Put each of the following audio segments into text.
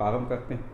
प्रारंभ करते हैं।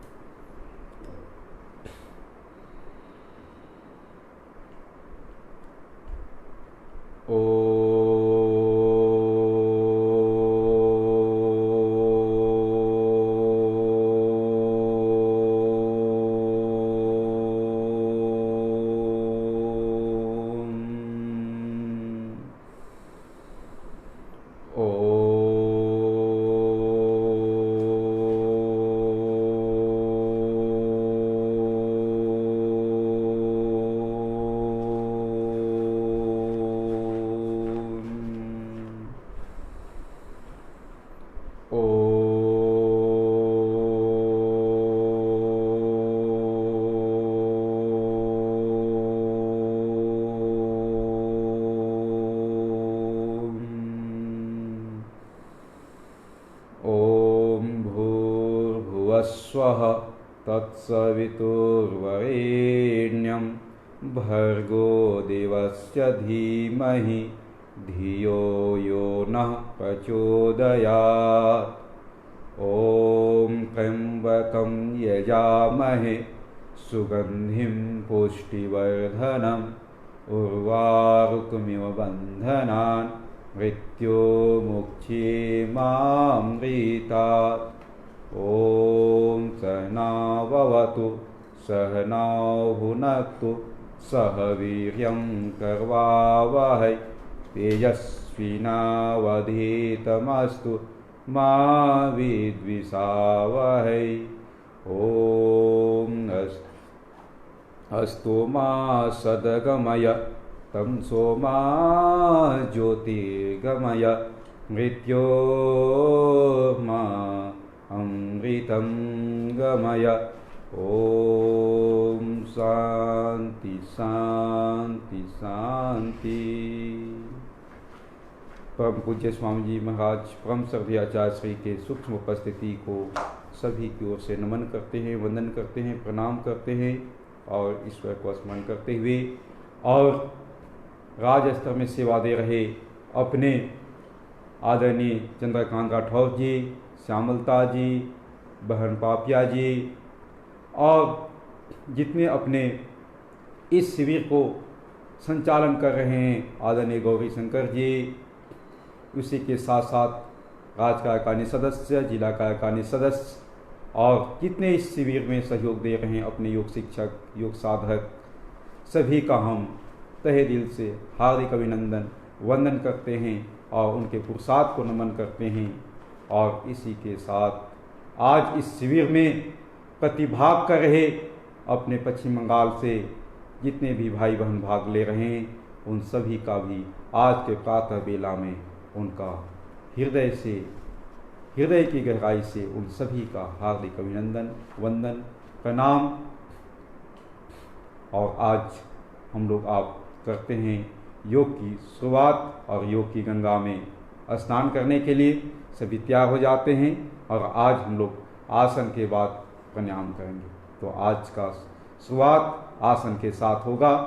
स्वः तत्सवितुर्वरेण्यं भर्गो देवस्य धीमहि धियो यो नः प्रचोदयात्। ॐ त्र्यम्बकं यजामहे सुगन्धिं पुष्टिवर्धनम् उर्वारुकमिव बन्धनान् मृत्योर्मुक्षीयमामृतात्। ॐ सहनाववतु सहनौ भुनक्तु सह वीर्यं करवावहै तेजस्विनावधीतमस्तु मा विद्विषावहै। ॐ अस्तु मा सद्गमय तं सोमा ज्योतिर्गमय मृत्योर्मा अमृतं गमय। ॐ शांति शांति शांति। परम पूज्य स्वामी जी महाराज परम श्रद्धेय आचार्य श्री के सूक्ष्म उपस्थिति को सभी की ओर से नमन करते हैं, वंदन करते हैं, प्रणाम करते हैं और ईश्वर को स्मरण करते हुए और राज स्तर में सेवा दे रहे अपने आदरणीय चंद्रकांत राठौर जी, श्यामलता जी, बहन पापिया जी और जितने अपने इस शिविर को संचालन कर रहे हैं आदरणीय गौरी शंकर जी, उसी के साथ साथ राज्य कार्यकारिणी सदस्य, जिला कार्यकारिणी सदस्य और जितने इस शिविर में सहयोग दे रहे हैं अपने योग शिक्षक, योग साधक, सभी का हम तहे दिल से हार्दिक अभिनंदन वंदन करते हैं और उनके पुरुषार्थ को नमन करते हैं। और इसी के साथ आज इस शिविर में प्रतिभाग कर रहे अपने पश्चिम बंगाल से जितने भी भाई बहन भाग ले रहे हैं उन सभी का भी आज के प्रातः बेला में उनका हृदय की गहराई से उन सभी का हार्दिक अभिनंदन वंदन प्रणाम। और आज हम लोग आप करते हैं योग की शुरुआत और योग की गंगा में स्नान करने के लिए सभी तैयार हो जाते हैं और आज हम लोग आसन के बाद प्राणायाम करेंगे। तो आज का शुरुआत आसन के साथ होगा,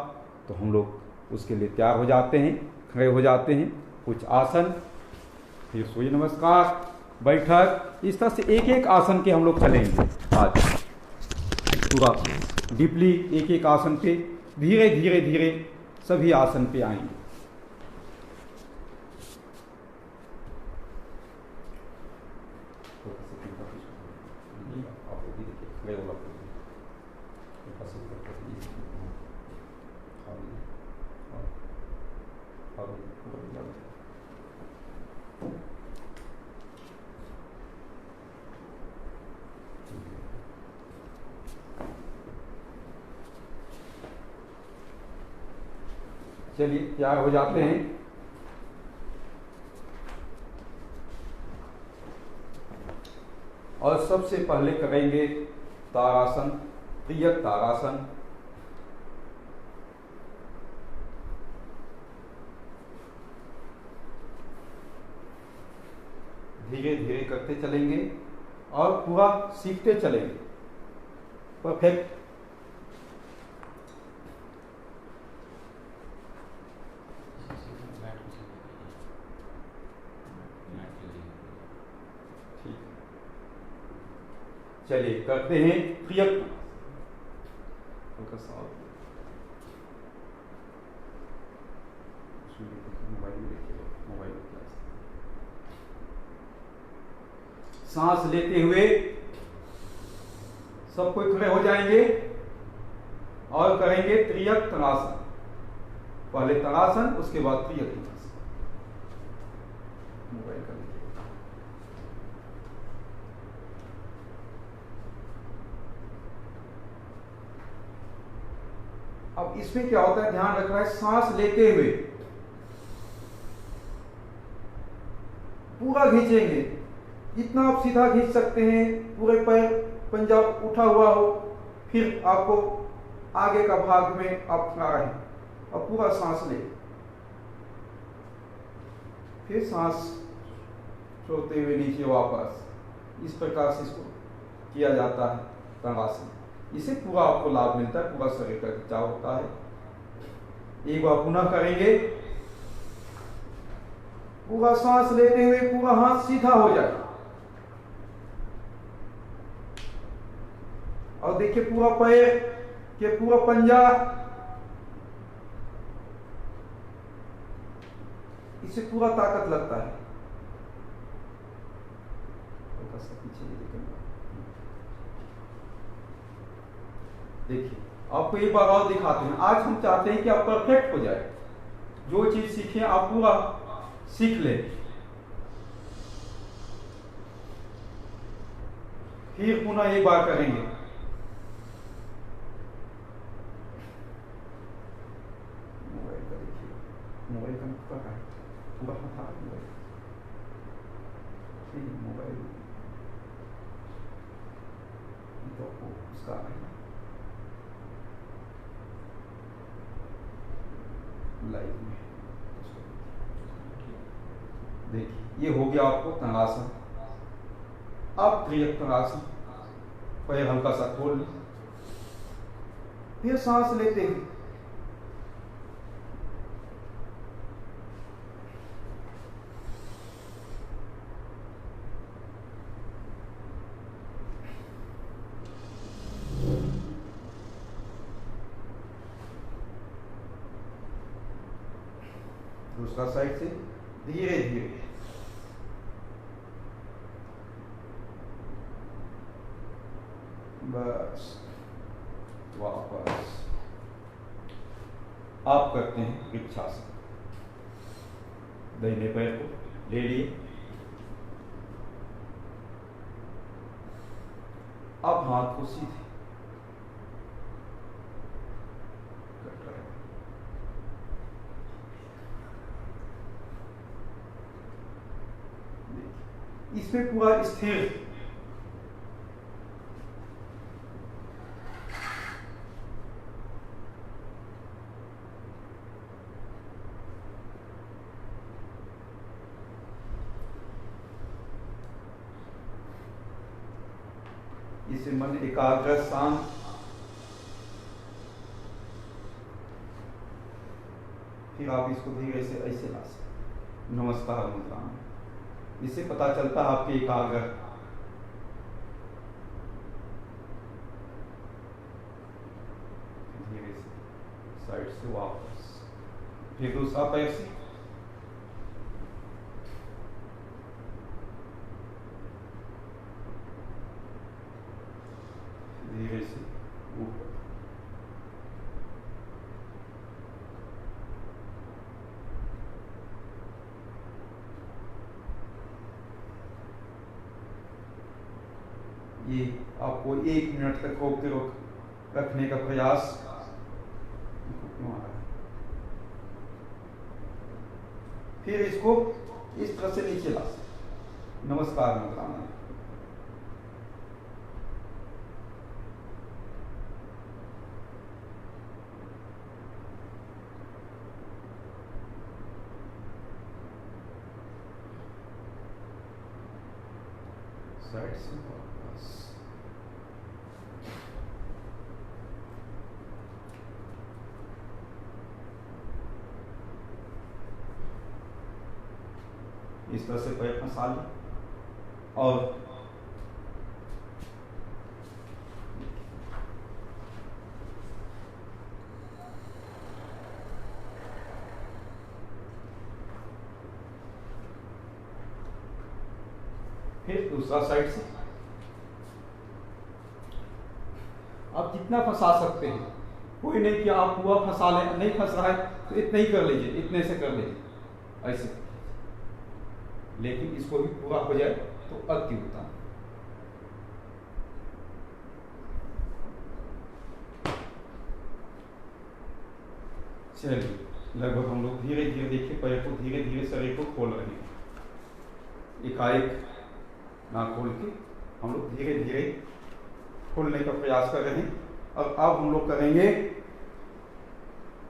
तो हम लोग उसके लिए तैयार हो जाते हैं, खड़े हो जाते हैं, कुछ आसन, फिर सूर्य नमस्कार, बैठक, इस तरह से एक एक आसन के हम लोग चलेंगे। आज पूरा डीपली एक एक आसन पे धीरे धीरे धीरे सभी आसन पे आएंगे। चलिए तैयार हो जाते हैं। और सबसे पहले करेंगे तारासन, प्रियक तारासन। धीरे धीरे करते चलेंगे और पूरा सीखते चलेंगे। परफेक्ट। चलिए करते हैं त्रियक। सांस लेते हुए सब कोई खड़े हो जाएंगे और करेंगे त्रियक तनासन। पहले तनासन, उसके बाद त्रियक तनासन। मोबाइल का अब इसमें क्या होता है, ध्यान रखना है, सांस लेते हुए पूरा खींचेंगे, जितना आप सीधा खींच सकते हैं, पूरे पैर पंजा उठा हुआ हो, फिर आपको आगे का भाग में आप खड़ा रहे और पूरा सांस ले, फिर सांस छोड़ते हुए नीचे वापस। इस प्रकार से इसको किया जाता है तनासन। इससे पूरा आपको लाभ मिलता है, पूरा शरीर का खिंचाव होता है। एक बार पुनः करेंगे, पूरा सांस लेते हुए पूरा हाथ सीधा हो जाए और देखिए पूरा पैर के पूरा पंजा, इससे पूरा ताकत लगता है। देखिए आपको एक बार और दिखाते हैं। आज हम चाहते हैं कि आप परफेक्ट हो जाए, जो चीज सीखे आप पूरा सीख ले। फिर पुनः एक बार करेंगे। मोबाइल का देखिए, मोबाइल का पूरा है, पूरा था मोबाइल, मोबाइल तो उसका है लाइव में। देखिए ये हो गया आपको तनासन। अब त्रियक तनासन, पैर हल्का सा खोल लें, फिर सांस लेते हैं, दूसरा साइड से धीरे धीरे। बस वापस आप करते हैं वृक्षासन। दाहिने पैर को ले लिए, अब हाथ को सीधे इसमें पूरा स्थिर। इसे मन एकाग्र शांत। फिर आप इसको धीरे से ऐसे ला सकते, नमस्कार मुद्रा में। इससे पता चलता है आपके एकाग्र। धीरे से साइड से वापस, फिर दूसरा पैर से धीरे से ऊपर। ये आपको 1 मिनट तक रोकते रखने का प्रयास। फिर इसको इस तरह से नीचे ला, नमस्कार मुद्रा में। साइड से वापस। इस तरह से पैर फंसा लें और फिर दूसरा साइड से। आप जितना फंसा सकते हैं, कोई नहीं कि आप पूरा फंसा लें, नहीं फंस रहा है तो इतना ही कर लीजिए, इतने से कर लीजिए ऐसे, लेकिन इसको भी पूरा हो जाए तो अति उत्तम। चलिए लगभग हम लोग धीरे धीरे देखिए पैर को धीरे धीरे शरीर को खोल रहे हैं, एकाएक ना खोल के हम लोग धीरे धीरे खोलने का प्रयास कर रहे हैं। और अब हम लोग करेंगे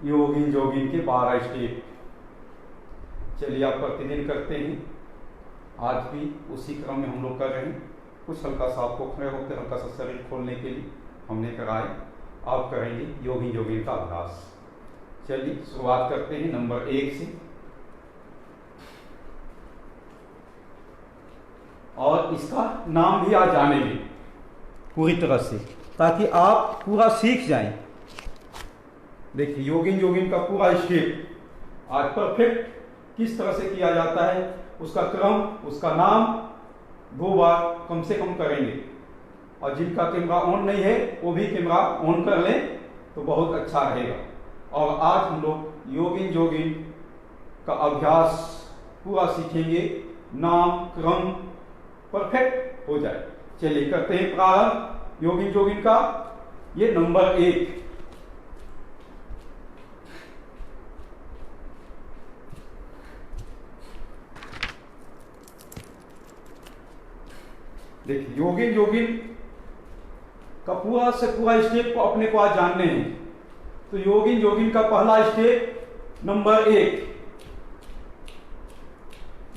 योगिन जोगिन के 12 स्टेप। चलिए आप प्रतिदिन करते हैं, आज भी उसी क्रम में हम लोग कर रहे हैं। कुछ हल्का सा आपको खड़े होकर हल्का सा शरीर खोलने के लिए हमने कराए, आप करेंगे योगिन जोगिन का अभ्यास। चलिए शुरुआत करते हैं नंबर 1 से, और इसका नाम भी आज जानेंगे पूरी तरह से, ताकि आप पूरा सीख जाएं। देखिए योगिन जोगिन का पूरा स्टेप आज परफेक्ट किस तरह से किया जाता है, उसका क्रम, उसका नाम 2 बार कम से कम करेंगे। और जिनका कैमरा ऑन नहीं है वो भी कैमरा ऑन कर लें तो बहुत अच्छा रहेगा। और आज हम लोग योगिन जोगिन का अभ्यास पूरा सीखेंगे, नाम क्रम परफेक्ट हो जाए। चलिए करते हैं प्रारंभ योगिन जोगिन का। ये नंबर 1, देखिए योगिन जोगिन का पूरा से पूरा स्टेप को अपने को आज जानने हैं। तो योगिन जोगिन का पहला स्टेप नंबर 1,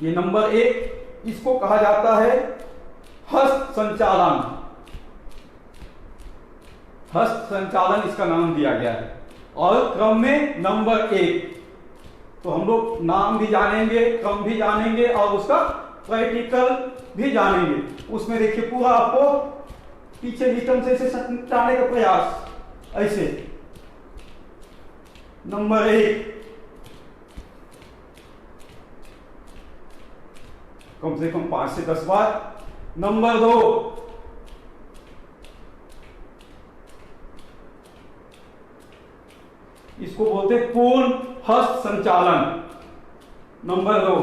ये नंबर 1 इसको कहा जाता है हस्त संचालन। हस्त संचालन इसका नाम दिया गया है। और क्रम में नंबर 1, तो हम लोग नाम भी जानेंगे, क्रम भी जानेंगे और उसका प्रैक्टिकल भी जानेंगे। उसमें देखिए पूरा आपको पीछे रिदम से सटाने का प्रयास, ऐसे नंबर 1 कम से कम 5 से 10 बार। नंबर 2, इसको बोलते हैं पूर्ण हस्त संचालन। नंबर 2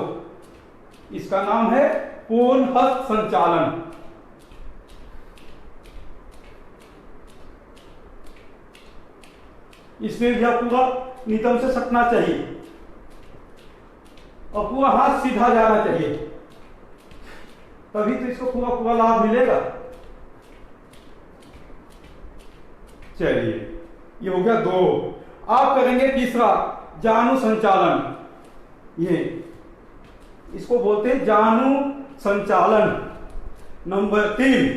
इसका नाम है पूर्ण हस्त संचालन। इसमें भी पूरा नितंब से सटना चाहिए और पूरा हाथ सीधा जाना चाहिए, तभी तो इसको पूरा पूरा लाभ मिलेगा। चलिए ये हो गया 2। आप करेंगे तीसरा जानु संचालन। ये इसको बोलते हैं जानु संचालन। नंबर 3,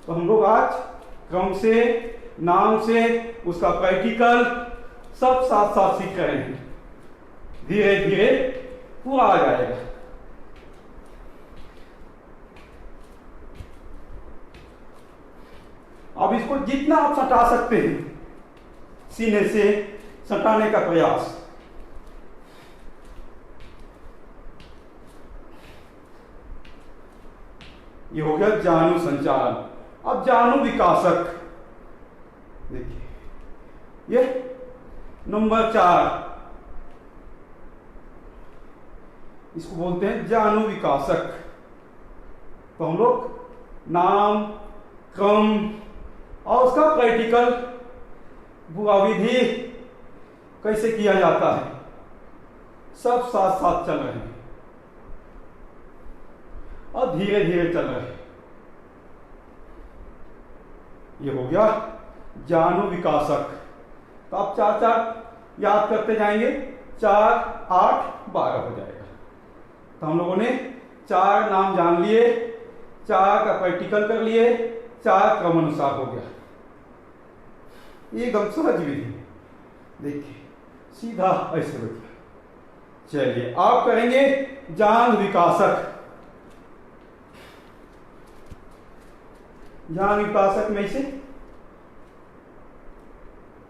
तो हम लोग आज क्रम से, नाम से, उसका प्रैक्टिकल सब साथ साथ सीख रहे हैं। धीरे धीरे पूरा आ जाएगा। अब इसको जितना आप सटा सकते हैं सीने से सटाने का प्रयास। ये हो गया जानु संचालन। अब जानु विकासक, देखिए ये नंबर 4, इसको बोलते हैं जानु विकासक। तो हम लोग नाम, क्रम और उसका प्रैक्टिकल पूरा विधि कैसे किया जाता है सब साथ साथ चल रहे हैं और धीरे धीरे चल रहे हैं। ये हो गया जानु विकासक। तो आप 4 याद करते जाएंगे, 4, 8, 12 हो जाएगा। तो हम लोगों ने 4 नाम जान लिए, 4 का प्रैक्टिकल कर लिए, 4 क्रम अनुसार हो गया। एकदम सहज विधि, देखिए सीधा ऐसे हो गया। चलिए आप करेंगे जान विकासक। जान विकासक में से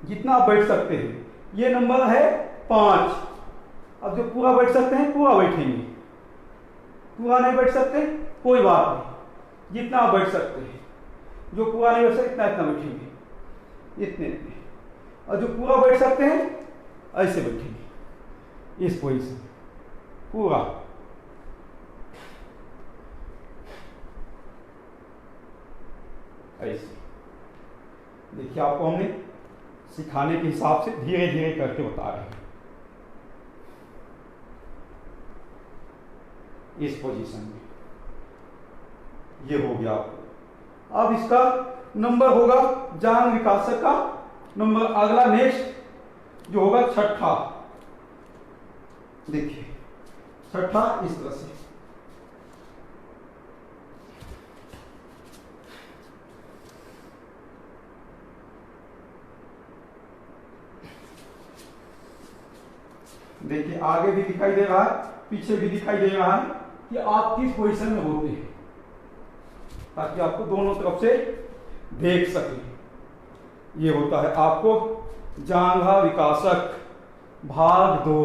जितना आप बैठ सकते हैं, ये नंबर है 5। अब जो पूरा बैठ सकते हैं पूरा बैठेंगे। पूरा नहीं बैठ सकते कोई बात नहीं, जितना आप बैठ सकते हैं। जो पूरा नहीं बैठ सकते इतना इतना बैठेंगे, इतने इतने। और जो पूरा बैठ सकते हैं ऐसे बैठेंगे, इस पोजीशन पूरा। ऐसे देखिए, आपको हमने सिखाने के हिसाब से धीरे धीरे करके बता रहे हैं। इस पोजीशन में ये हो गया आपको। अब इसका नंबर होगा जांग विकासक का नंबर, अगला नेक्स्ट जो होगा छठा। देखिए छठा इस तरह से, देखिए आगे भी दिखाई दे रहा है, पीछे भी दिखाई दे रहा है कि आप किस पोजीशन में होते हैं, ताकि आपको दोनों तरफ से देख सके। ये होता है आपको जांघा विकासक भाग 2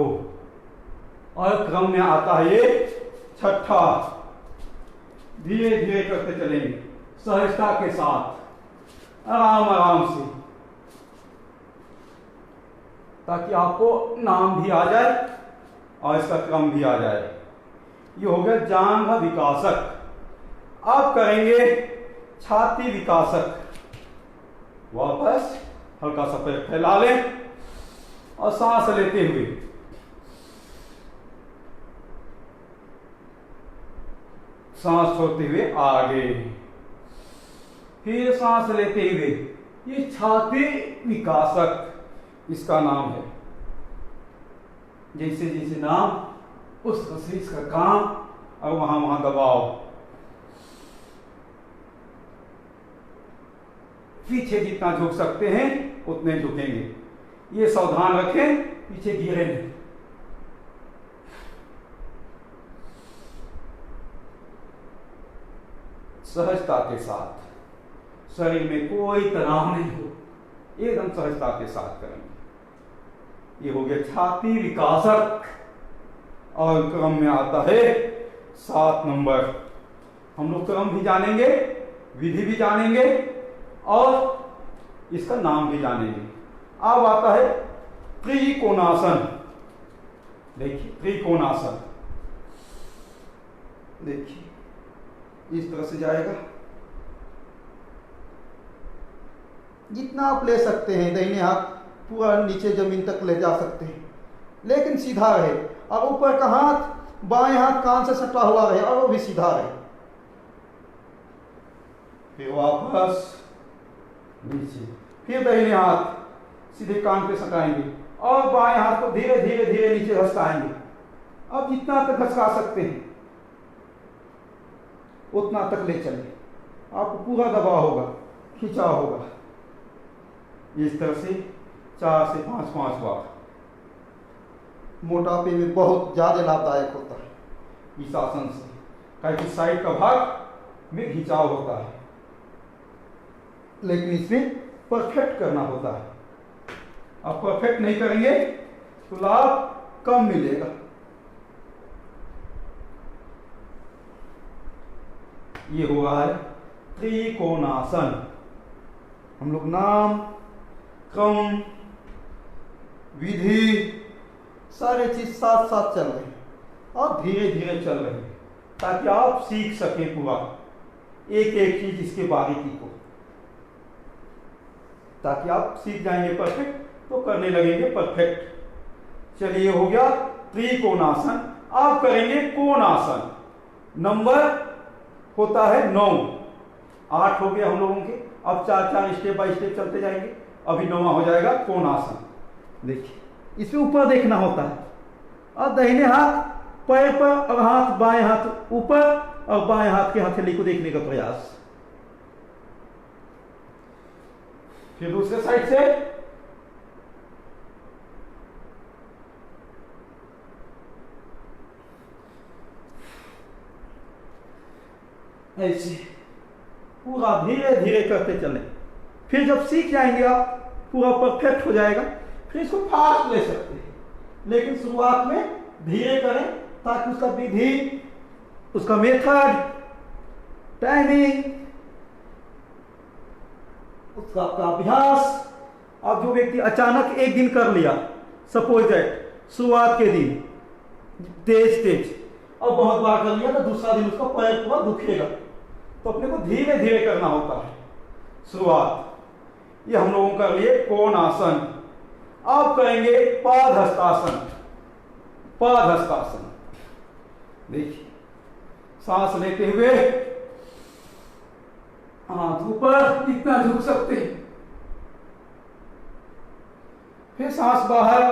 और क्रम में आता है ये छठा। धीरे धीरे करते चलेंगे, सहजता के साथ, आराम आराम से, ताकि आपको नाम भी आ जाए और इसका क्रम भी आ जाए। ये हो गया जांघा विकासक। अब करेंगे छाती विकासक। वापस हल्का सा पैर फैला लें और सांस लेते हुए सांस छोड़ते हुए आगे, फिर सांस लेते हुए, ये छाती विकासक इसका नाम है। जैसे जैसे नाम उस तरह से इसका काम, और वहां वहां दबाव। पीछे जितना झुक सकते हैं उतने झुकेंगे। ये सावधान रखें पीछे गिरे नहीं। सहजता के साथ, शरीर में कोई तनाव नहीं हो, एकदम सहजता के साथ करेंगे। ये हो गया छाती विकासक और क्रम में आता है 7 नंबर। हम लोग क्रम भी जानेंगे, विधि भी जानेंगे और इसका नाम भी जानेंगे। अब आता है त्रिकोणासन। देखिए त्रिकोणासन, देखिए इस तरह से जाएगा। जितना आप ले सकते हैं, दाहिने हाथ पूरा नीचे जमीन तक ले जा सकते हैं, लेकिन सीधा रहे। और ऊपर का हाथ बाएं हाथ कान से सटा हुआ रहे और वो भी सीधा रहे। फिर वापस नीचे, फिर दाहिने हाथ सीधे कान पे सटाएंगे और बाएं हाथ को धीरे धीरे धीरे नीचे घसकाएंगे। अब जितना तक घसका सकते हैं उतना तक ले चले। आपको पूरा दबाव होगा, खिंचाव होगा। इस तरह से 4 से 5 बार। मोटापे में बहुत ज्यादा लाभदायक होता है इस आसन से, क्योंकि साइड का भाग में खिंचाव होता है, लेकिन इसमें परफेक्ट करना होता है। आप परफेक्ट नहीं करेंगे तो लाभ कम मिलेगा। ये हो रहा है त्रिकोणासन। हम लोग नाम, क्रम, विधि सारे चीज साथ साथ चल रहे हैं और धीरे धीरे चल रहे हैं, ताकि आप सीख सकें पूरा एक एक चीज इसके बारीकी को, ताकि आप सीख जाएंगे परफेक्ट तो करने लगेंगे परफेक्ट। चलिए हो गया त्रिकोणासन। आप करेंगे कोणासन। नंबर होता है 9, 8 हो गया हम लोगों के। अब 4 स्टेप बाय स्टेप चलते जाएंगे। अभी 9वां हो जाएगा कोणासन। देखिए इसमें ऊपर देखना होता है और दाहिने हाथ पैर पर और हाथ बाएं हाथ ऊपर और बाएं हाथ के हथेली को देखने का प्रयास। फिर दूसरे साइड से ऐसे पूरा धीरे धीरे करते चले। फिर जब सीख जाएंगे आप, पूरा परफेक्ट हो जाएगा, फिर इसको फास्ट ले सकते हैं, लेकिन शुरुआत में धीरे करें ताकि उसका विधि, उसका मेथड, टाइमिंग, उसका आपका अभ्यास। अब जो व्यक्ति अचानक एक दिन कर लिया, सपोज दैट शुरुआत के दिन तेज तेज, अब बहुत बार कर लिया तो दूसरा दिन उसका पैर पूरा दुखेगा, तो अपने को धीरे धीरे करना होता है शुरुआत। ये हम लोगों कर लिए कोण आसन। अब करेंगे पाद हस्तासन। पाद हस्तासन देखिए, सांस लेते हुए हाथ ऊपर इतना झुक सकते हैं, फिर सांस बाहर,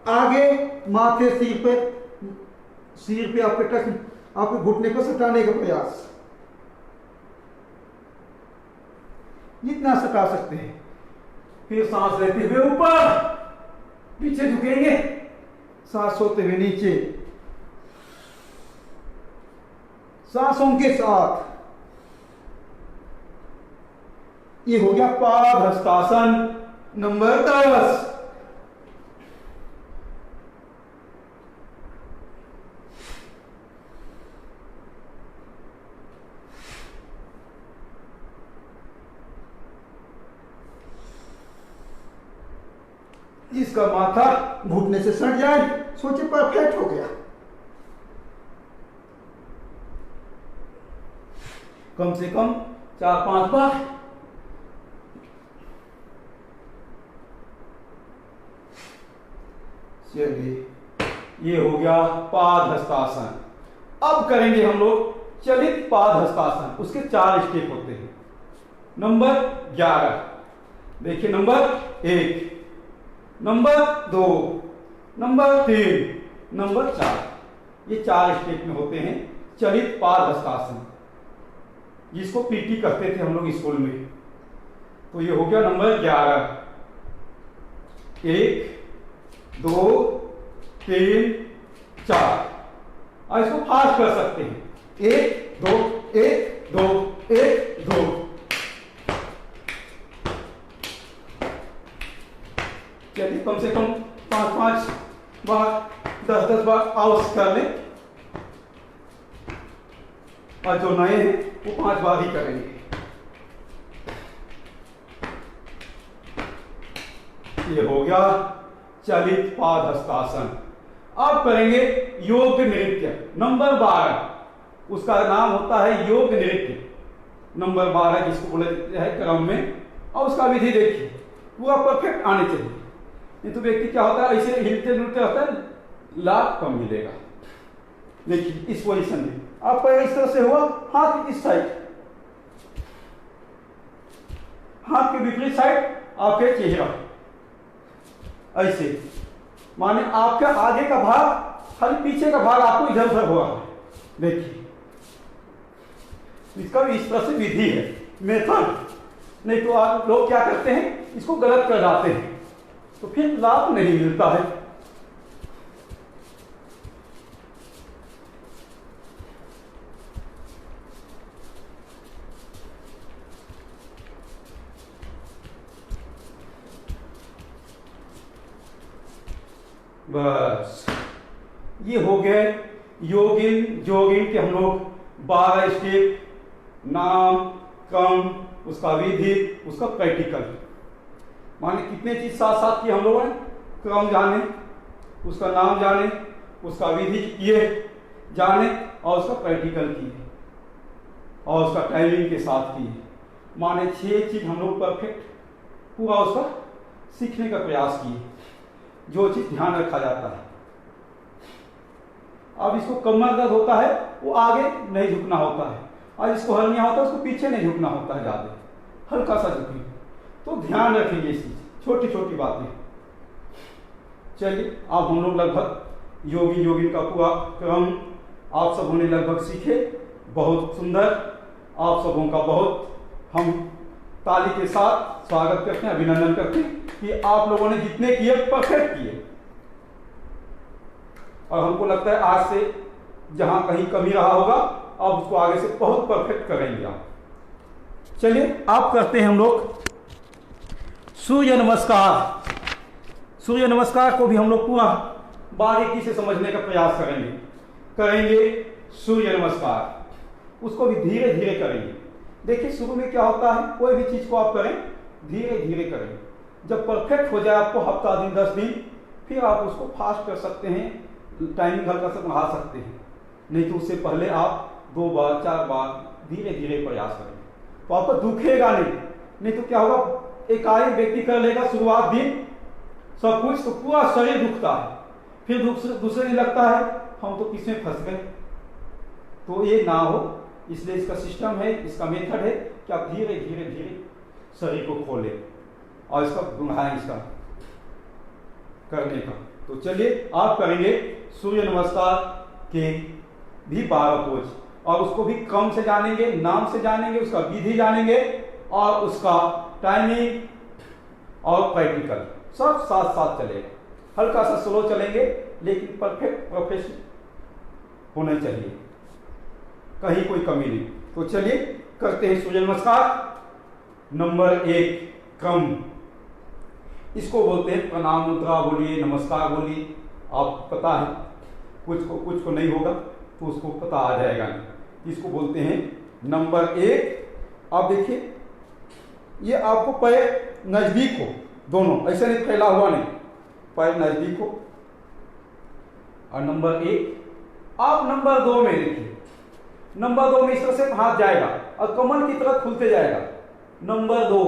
आगे माथे सिर पे आपके टच, आपके घुटने को सटाने का प्रयास, इतना सटा सकते हैं। फिर सांस लेते हुए ऊपर, पीछे झुकेंगे, सांस होते हुए नीचे, सांसों के साथ। ये हो गया पाद हस्तासन नंबर 10। जिसका माथा घुटने से सट जाए, सोचे परफेक्ट हो गया। कम से कम 4-5 बार। चलिए, ये हो गया पाद हस्तासन। अब करेंगे हम लोग चलित पाद हस्तासन। उसके 4 स्टेप होते हैं। नंबर 11 देखिए, नंबर 1, नंबर 2, नंबर 3, नंबर 4। ये 4 स्टेप में होते हैं चलित पाद हस्तासन, जिसको पीटी करते थे हम लोग स्कूल में। तो ये हो गया नंबर 11। 1, 2, 3, 4। और इसको फास्ट कर सकते हैं। 1, 2, 1, 2, 1, 2। चलिए, कम से कम 5-5 बार, 10-10 बार आउट कर लें। और जो नए हैं वो 5 बार ही करेंगे। ये हो गया चलित पाद हस्तासन। अब करेंगे योग नृत्य नंबर 12। उसका नाम होता है योग नृत्य नंबर 12, जिसको बोला जाता है क्रम में। और उसका विधि देखिए, पूरा परफेक्ट आने चाहिए। नहीं तो व्यक्ति क्या होता है, ऐसे हिलते डुलते होता है, लाभ कम मिलेगा। देखिए, इस पोजीशन में आप पैर इस तरह से हुआ, हाथ इस साइड, हाथ के विपरीत साइड आपके चेहरा, ऐसे माने आपका आगे का भाग, खाली पीछे का भाग आपको इधर उधर हुआ है। देखिए, इसका भी इस तरह से विधि है, मेथड। नहीं तो आप लोग क्या करते हैं, इसको गलत कर जाते हैं, तो फिर लाभ नहीं मिलता है। बस, ये हो गए योगिन जोगिन के हम लोग 12 स्टेप, नाम, क्रम, उसका विधि, उसका प्रैक्टिकल। माने कितने चीज साथ साथ किए हम लोगों ने, क्रम जाने, उसका नाम जाने, उसका विधि किए जाने, और उसका प्रैक्टिकल किए, और उसका टाइमिंग के साथ किए। माने 6 चीज हम लोग परफेक्ट पूरा उसका सीखने का प्रयास किए, जो चीज ध्यान रखा जाता है। अब इसको कमर दर्द होता है, वो आगे नहीं झुकना होता है, और जिसको हर्निया होता है उसको पीछे नहीं झुकना होता है, ज्यादा हल्का सा झुकेंगे। तो ध्यान रखेंगे इस चीज, छोटी छोटी बातें। चलिए, अब हम लोग लगभग योगी योगिन का पूरा क्रम आप सबों ने लगभग सीखे। बहुत सुंदर, आप सबों का बहुत हम ताली के साथ स्वागत करते हैं, अभिनंदन करते हैं कि आप लोगों ने जितने किए परफेक्ट किए। और हमको लगता है आज से जहां कहीं कमी रहा होगा, अब उसको आगे से बहुत परफेक्ट करेंगे आप। चलिए, आप करते हैं हम लोग सूर्य नमस्कार। सूर्य नमस्कार को भी हम लोग पूरा बारीकी से समझने का प्रयास करेंगे। सूर्य नमस्कार। उसको भी धीरे धीरे करेंगे। देखिए शुरू में क्या होता है, कोई भी चीज को आप करें धीरे धीरे करें। जब परफेक्ट हो जाए आपको हफ्ता दिन 10 दिन, फिर आप उसको फास्ट कर सकते हैं, टाइमिंग हल्का सा बढ़ा सकते हैं। नहीं तो उससे पहले आप 2 बार 4 बार धीरे धीरे प्रयास करें तो आपको दुखेगा नहीं तो क्या होगा, एकाएक व्यक्ति कर लेगा शुरुआत दिन सब कुछ तो पूरा शरीर दुखता है, फिर दूसरे दिन लगता है हम तो किसमें फंस गए। तो ये ना हो, इसलिए इसका सिस्टम है, इसका मेथड है कि आप धीरे धीरे धीरे शरीर को खोलें और इसका बढ़ाएं इसका करने का। तो चलिए आप करेंगे सूर्य नमस्कार के भी 12 पोज, और उसको भी क्रम से जानेंगे, नाम से जानेंगे, उसका विधि जानेंगे और उसका टाइमिंग और प्रैक्टिकल सब साथ साथ चलेगा। हल्का सा स्लो चलेंगे लेकिन परफेक्ट प्रोफेशन होना चाहिए, कहीं कोई कमी नहीं। तो चलिए करते हैं सूर्य नमस्कार। नंबर 1 क्रम, इसको बोलते हैं प्रणाम मुद्रा बोलिए, नमस्कार बोलिए। आप पता है कुछ को नहीं होगा तो उसको पता आ जाएगा। इसको बोलते हैं नंबर 1। आप देखिए ये आपको पैर नजदीक हो, दोनों ऐसे नहीं फैला हुआ नहीं, पैर नजदीक हो। और नंबर 1 आप नंबर 2 में देखिए, नंबर 2 में इस तरह से हाथ जाएगा और कमल की तरह खुलते जाएगा। नंबर 2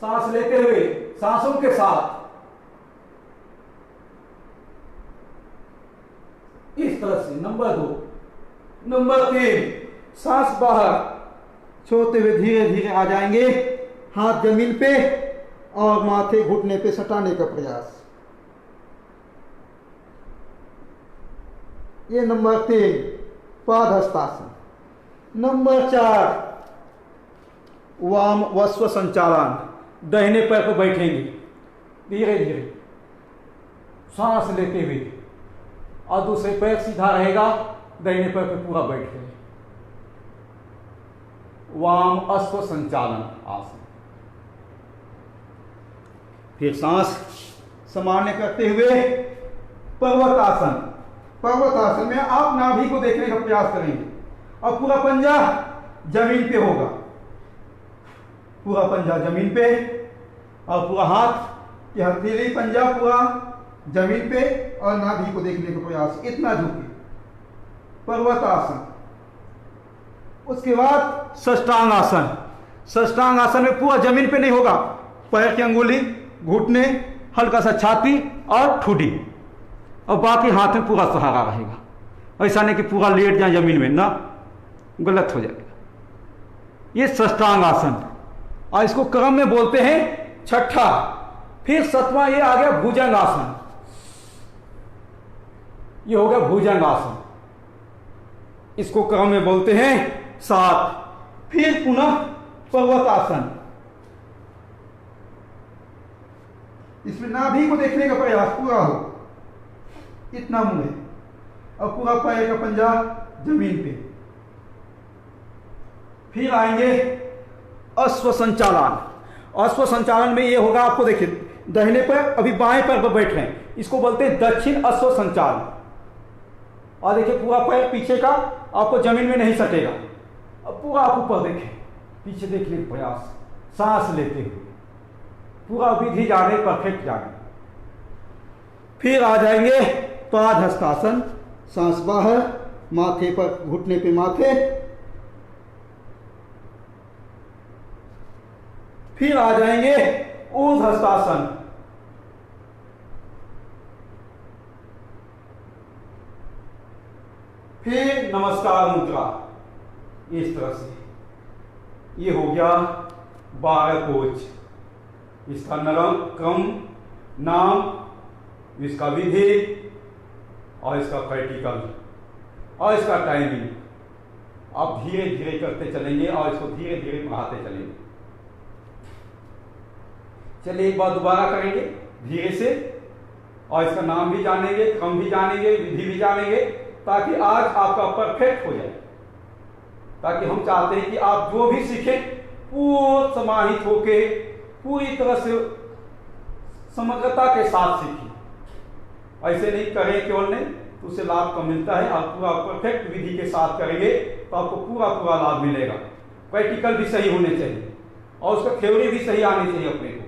सांस लेते हुए सांसों के साथ इस तरह से नंबर 2। नंबर 3 सांस बाहर छोड़ते हुए धीरे धीरे आ जाएंगे, हाथ जमीन पे और माथे घुटने पे सटाने का प्रयास। ये नंबर 3 पादहस्तासन। नंबर 4 वाम वस्व संचालन, दाहिने पैर पर बैठेंगे धीरे धीरे सांस लेते हुए और दूसरे पैर सीधा रहेगा, दाहिने पैर पे पूरा बैठ गए। वाम अश्व संचालन आसन। फिर सांस सामान्य करते हुए पर्वतासन। पर्वतासन में आप नाभि को देखने का प्रयास करेंगे और पूरा पंजा जमीन पे होगा, पूरा पंजा जमीन पे और पूरा हाथ की हथेली पंजा पूरा जमीन पे और नाभि को देखने का प्रयास, इतना झुके। पर्वतासन। उसके बाद षष्टांग आसन। षष्टांग आसन में पूरा जमीन पे नहीं होगा, पैर की अंगुली, घुटने, हल्का सा छाती और ठुडी, और बाकी हाथ में पूरा सहारा रहेगा। ऐसा नहीं कि पूरा लेट जाए जमीन में, ना, गलत हो जाएगा। ये षष्टांग आसन, और इसको क्रम में बोलते हैं छठा। फिर 7वां ये आ गया भुजंग आसन। ये हो गया भुजंग आसन, इसको क्रम में बोलते हैं 7। फिर पुनः पर्वतासन। इसमें नाभि को देखने का प्रयास पूरा हो, इतना मुंह है और पूरा पैर का पंजा जमीन पे। फिर आएंगे अश्व संचालन। अश्व संचालन में ये होगा, आपको देखिए दाहिने पैर अभी बाएं पैर पर बैठ रहे हैं, इसको बोलते हैं दक्षिण अश्व संचालन। और देखिए पूरा पैर पीछे का आपको जमीन में नहीं सटेगा, अब पूरा आप ऊपर देखें, पीछे देखने का प्रयास, सांस लेते हुए पूरा विधि जाने, परफेक्ट जाने। फिर आ जाएंगे पादहस्तासन। सांस बाहर, माथे पर, घुटने पे माथे। फिर आ जाएंगे ऊर्ध्वहस्तासन। फिर नमस्कार मुद्रा, इस तरह से। ये हो गया 12 पोज। इसका क्रम, नाम, इसका विधि और इसका प्रैक्टिकल और इसका टाइमिंग। आप धीरे धीरे करते चलेंगे और इसको धीरे धीरे बढ़ाते चलेंगे। चलिए एक बार दोबारा करेंगे धीरे से, और इसका नाम भी जानेंगे, क्रम भी जानेंगे, विधि भी जानेंगे, ताकि आज आपका परफेक्ट हो जाए। ताकि हम चाहते हैं कि आप जो भी सीखें पूर्ण समाहित होके पूरी तरह से समग्रता के साथ सीखें। ऐसे नहीं करें केवल नहीं, तो उससे लाभ कम मिलता है। आप पूरा परफेक्ट विधि के साथ करेंगे तो आपको पूरा पूरा लाभ मिलेगा। प्रैक्टिकल भी सही होने चाहिए और उसका थ्योरी भी सही आनी चाहिए अपने को।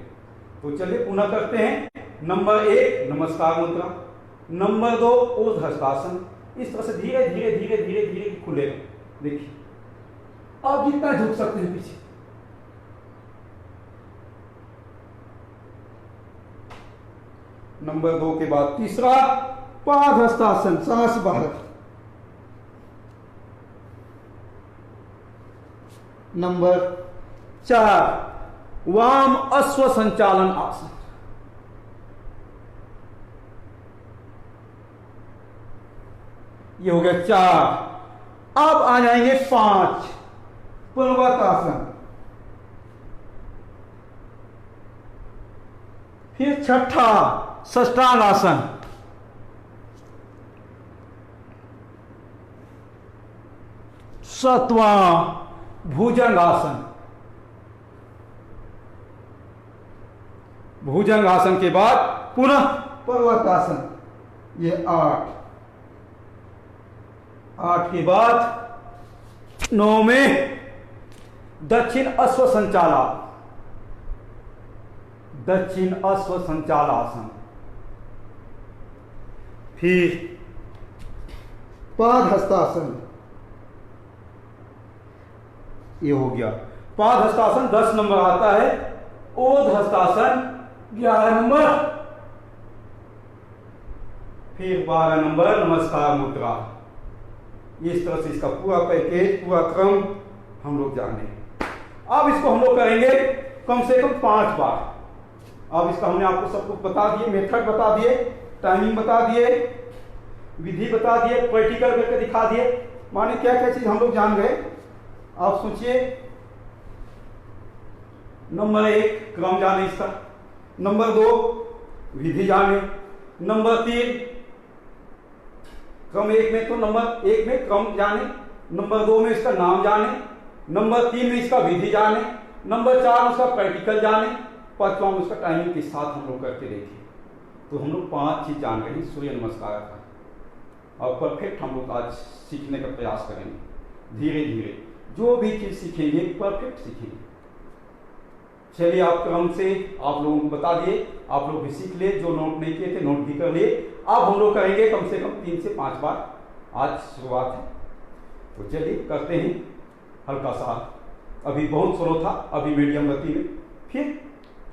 तो चलिए पुनः करते हैं। नंबर 1 नमस्कार मुद्रा, नंबर 2 ऊर्ध्व हस्तासन। इस तरह से धीरे धीरे धीरे धीरे धीरे खुलेगा। देखिए आप जितना झुक सकते हैं पीछे। नंबर 2 के बाद तीसरा पाद हस्तासन, सांस बाहर। नंबर 4 वाम अश्व संचालन आसन। ये हो गया 4। अब आ जाएंगे 5 पर्वतासन, फिर 6ठा षष्टांग आसन, 7वां भुजंग आसन। भुजंग आसन के बाद पुनः पर्वतासन, ये 8 के बाद 9 में दक्षिण अश्व संचाला, दक्षिण अश्व संचालासन, फिर पाद हस्तासन। ये हो गया पाद हस्तासन 10 नंबर आता है। ऊर्ध्व हस्तासन 11 नंबर, फिर 12 नंबर नमस्कार मुद्रा। इस तरह से इसका पूरा पैकेज, पूरा क्रम हम लोग जाने। अब इसको हम लोग करेंगे कम से कम 5 बार। अब इसका हमने आपको सब कुछ बता दिए, मेथड बता दिए, टाइमिंग बता दिए, विधि बता दिए, प्रैक्टिकल करके दिखा दिए। माने क्या क्या चीज हम लोग जान गए। आप सोचिए, नंबर 1 क्रम जाने इसका, नंबर 2 विधि जाने, नंबर 3 क्रम 1 में तो नंबर 1 में क्रम जाने, नंबर 2 में इसका नाम जाने, नंबर 3 में इसका विधि जाने, नंबर 4 उसका प्रैक्टिकल जाने, 5वां में उसका टाइमिंग के साथ हम लोग करके देखें। तो हम लोग 5 चीज जान रहे हैं सूर्य नमस्कार का, और परफेक्ट हम लोग आज सीखने का प्रयास करेंगे। धीरे धीरे जो भी चीज सीखेंगे परफेक्ट सीखेंगे। चलिए आप क्रम से आप लोगों को बता दिए, आप लोग भी सीख ले, जो नोट नहीं किए थे नोट भी कर लिए। अब हम लोग करेंगे कम से कम 3 से 5 बार, आज शुरुआत है। तो चलिए करते हैं हल्का सा। अभी बहुत स्लो था, अभी मीडियम गति में, फिर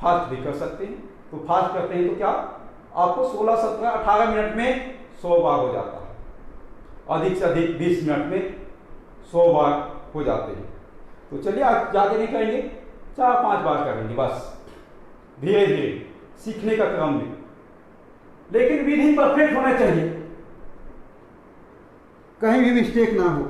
फास्ट भी कर सकते हैं। तो फास्ट करते हैं तो क्या आपको 16, 17, 18 मिनट में 100 बार हो जाता है। अधिक से अधिक 20 मिनट में 100 बार हो जाते हैं। तो चलिए आप ज़्यादा नहीं करेंगे, 4-5 बार करेंगे बस, धीरे धीरे सीखने का क्रम में। लेकिन विधि परफेक्ट होना चाहिए, कहीं भी मिस्टेक ना हो।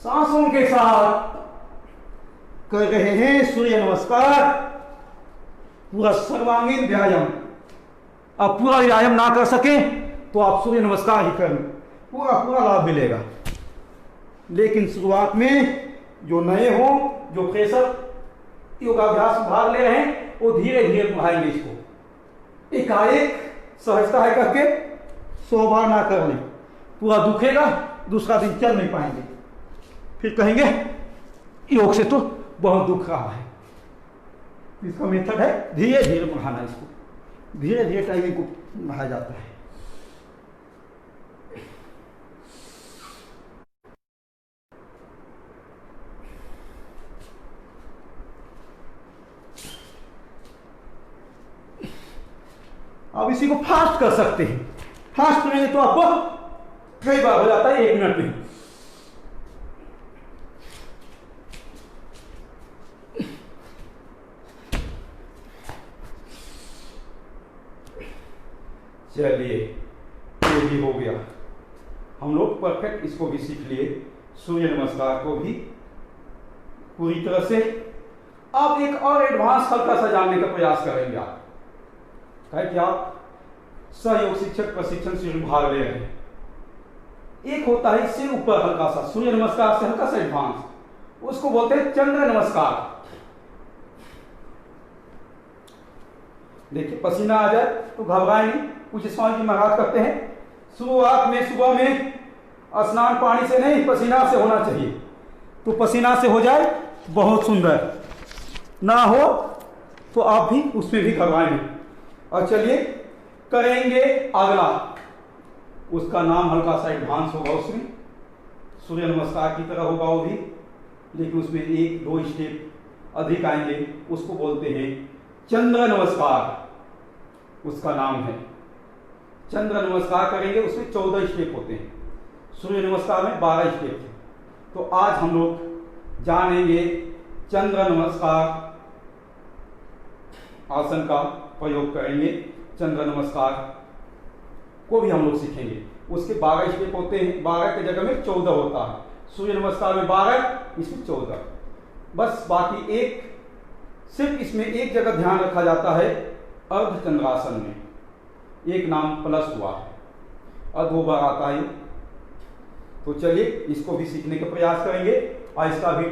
सांसों के साथ कर रहे हैं सूर्य नमस्कार, पूरा सर्वांगीण व्यायाम। आप पूरा व्यायाम ना कर सके तो आप सूर्य नमस्कार ही करें, पूरा पूरा लाभ मिलेगा। लेकिन शुरुआत में जो नए हो, जो फ्रेशर योगाभ्यास भाग ले रहे हैं, वो धीरे धीरे बढ़ाएंगे इसको। एकाएक सहजता है करके 100 बार ना कर लें, पूरा दुखेगा, दूसरा दिन चल नहीं पाएंगे, फिर कहेंगे योग से तो बहुत दुख रहा है। इसका मेथड है धीरे धीरे बढ़ाना, इसको धीरे धीरे टाइमिंग को बढ़ाया जाता है। अब इसी को फास्ट कर सकते हैं। फास्ट करेंगे तो आपको कई बार हो जाता है 1 मिनट में। चलिए ये भी हो गया, हम लोग परफेक्ट इसको भी सीख लिए, सूर्य नमस्कार को भी पूरी तरह से। अब एक और एडवांस हल्का सा जानने का प्रयास करेंगे आप। क्या कि आप सहयोग शिक्षक प्रशिक्षण शिविर में भाग ले रहे हैं। एक होता है इससे ऊपर हल्का सा, सूर्य नमस्कार से हल्का सा एडवांस, उसको बोलते हैं चंद्र नमस्कार। देखिए पसीना आ जाए तो घबराए नहीं, कुछ स्वामी जी महाराज करते हैं शुरुआत में सुबह में स्नान पानी से नहीं, पसीना से होना चाहिए। तो पसीना से हो जाए बहुत सुंदर, ना हो तो आप भी उसमें भी घबराए नहीं। और चलिए करेंगे अगला, उसका नाम हल्का सा एडवांस होगा, उसमें सूर्य नमस्कार की तरह होगा वो भी, लेकिन उसमें 1-2 स्टेप अधिक आएंगे। उसको बोलते हैं चंद्र नमस्कार, उसका नाम है चंद्र नमस्कार। करेंगे उसमें 14 स्टेप होते हैं, सूर्य नमस्कार में 12 स्टेप थे। तो आज हम लोग जानेंगे चंद्र नमस्कार आसन का प्रयोग करेंगे, चंद्र नमस्कार को भी हम लोग सीखेंगे। उसके 12 स्टेप होते हैं, 12 की जगह में 14 होता है। सूर्य नमस्कार में 12, इसमें 14। बस बाकी एक सिर्फ इसमें एक जगह ध्यान रखा जाता है, अर्धचंद्रासन में एक नाम प्लस हुआ है, और 2 बार आता है। तो चलिए इसको भी सीखने का प्रयास करेंगे, और इसका भी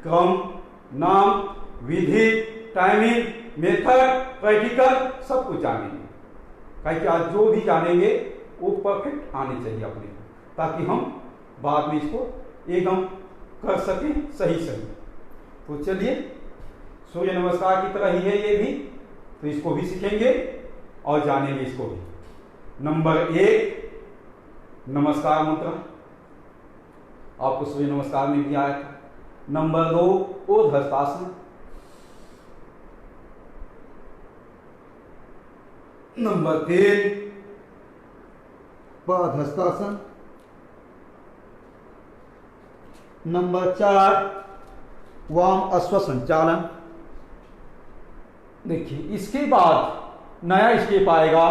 क्रम, नाम, विधि, टाइमिंग, मेथड, प्रैक्टिकल सब कुछ जानेंगे। कहीं कि आज जो भी जानेंगे वो परफेक्ट आने चाहिए अपने को, ताकि हम बाद में इसको एकदम कर सकें सही। तो चलिए सूर्य नमस्कार की तरह ही है ये भी, तो इसको भी सीखेंगे और जानेंगे इसको भी। नंबर 1 नमस्कार मुद्रा, आपको सूर्य नमस्कार में भी आया था। नंबर 2 ऊर्ध्वहस्तासन। नंबर 3 पादहस्तासन। नंबर 4 वाम अश्व संचालन। देखिए इसके बाद नया स्टेप आएगा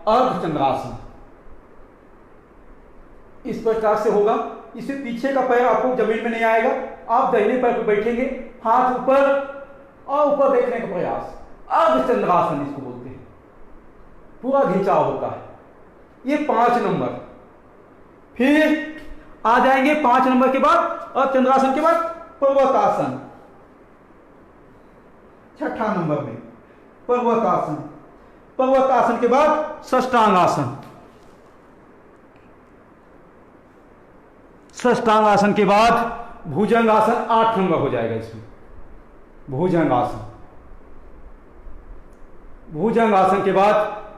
अर्धचंद्रासन। इस प्रकार से होगा, इससे पीछे का पैर आपको जमीन में नहीं आएगा, आप दाहिने पैर पर बैठेंगे, हाथ ऊपर और ऊपर देखने का प्रयास, अर्धचंद्रासन इसको बोलते हैं। पूरा खिंचाव होता है। ये 5 नंबर। फिर आ जाएंगे 5 नंबर के बाद अर्धचंद्रासन के बाद पर्वतासन। 6ठा नंबर में पर्वतासन। पर्वतासन के बाद षष्टांगासन। षष्टांगासन के बाद भुजंगासन 8 नंबर हो जाएगा इसमें। भुजंगासन। भुजंगासन के बाद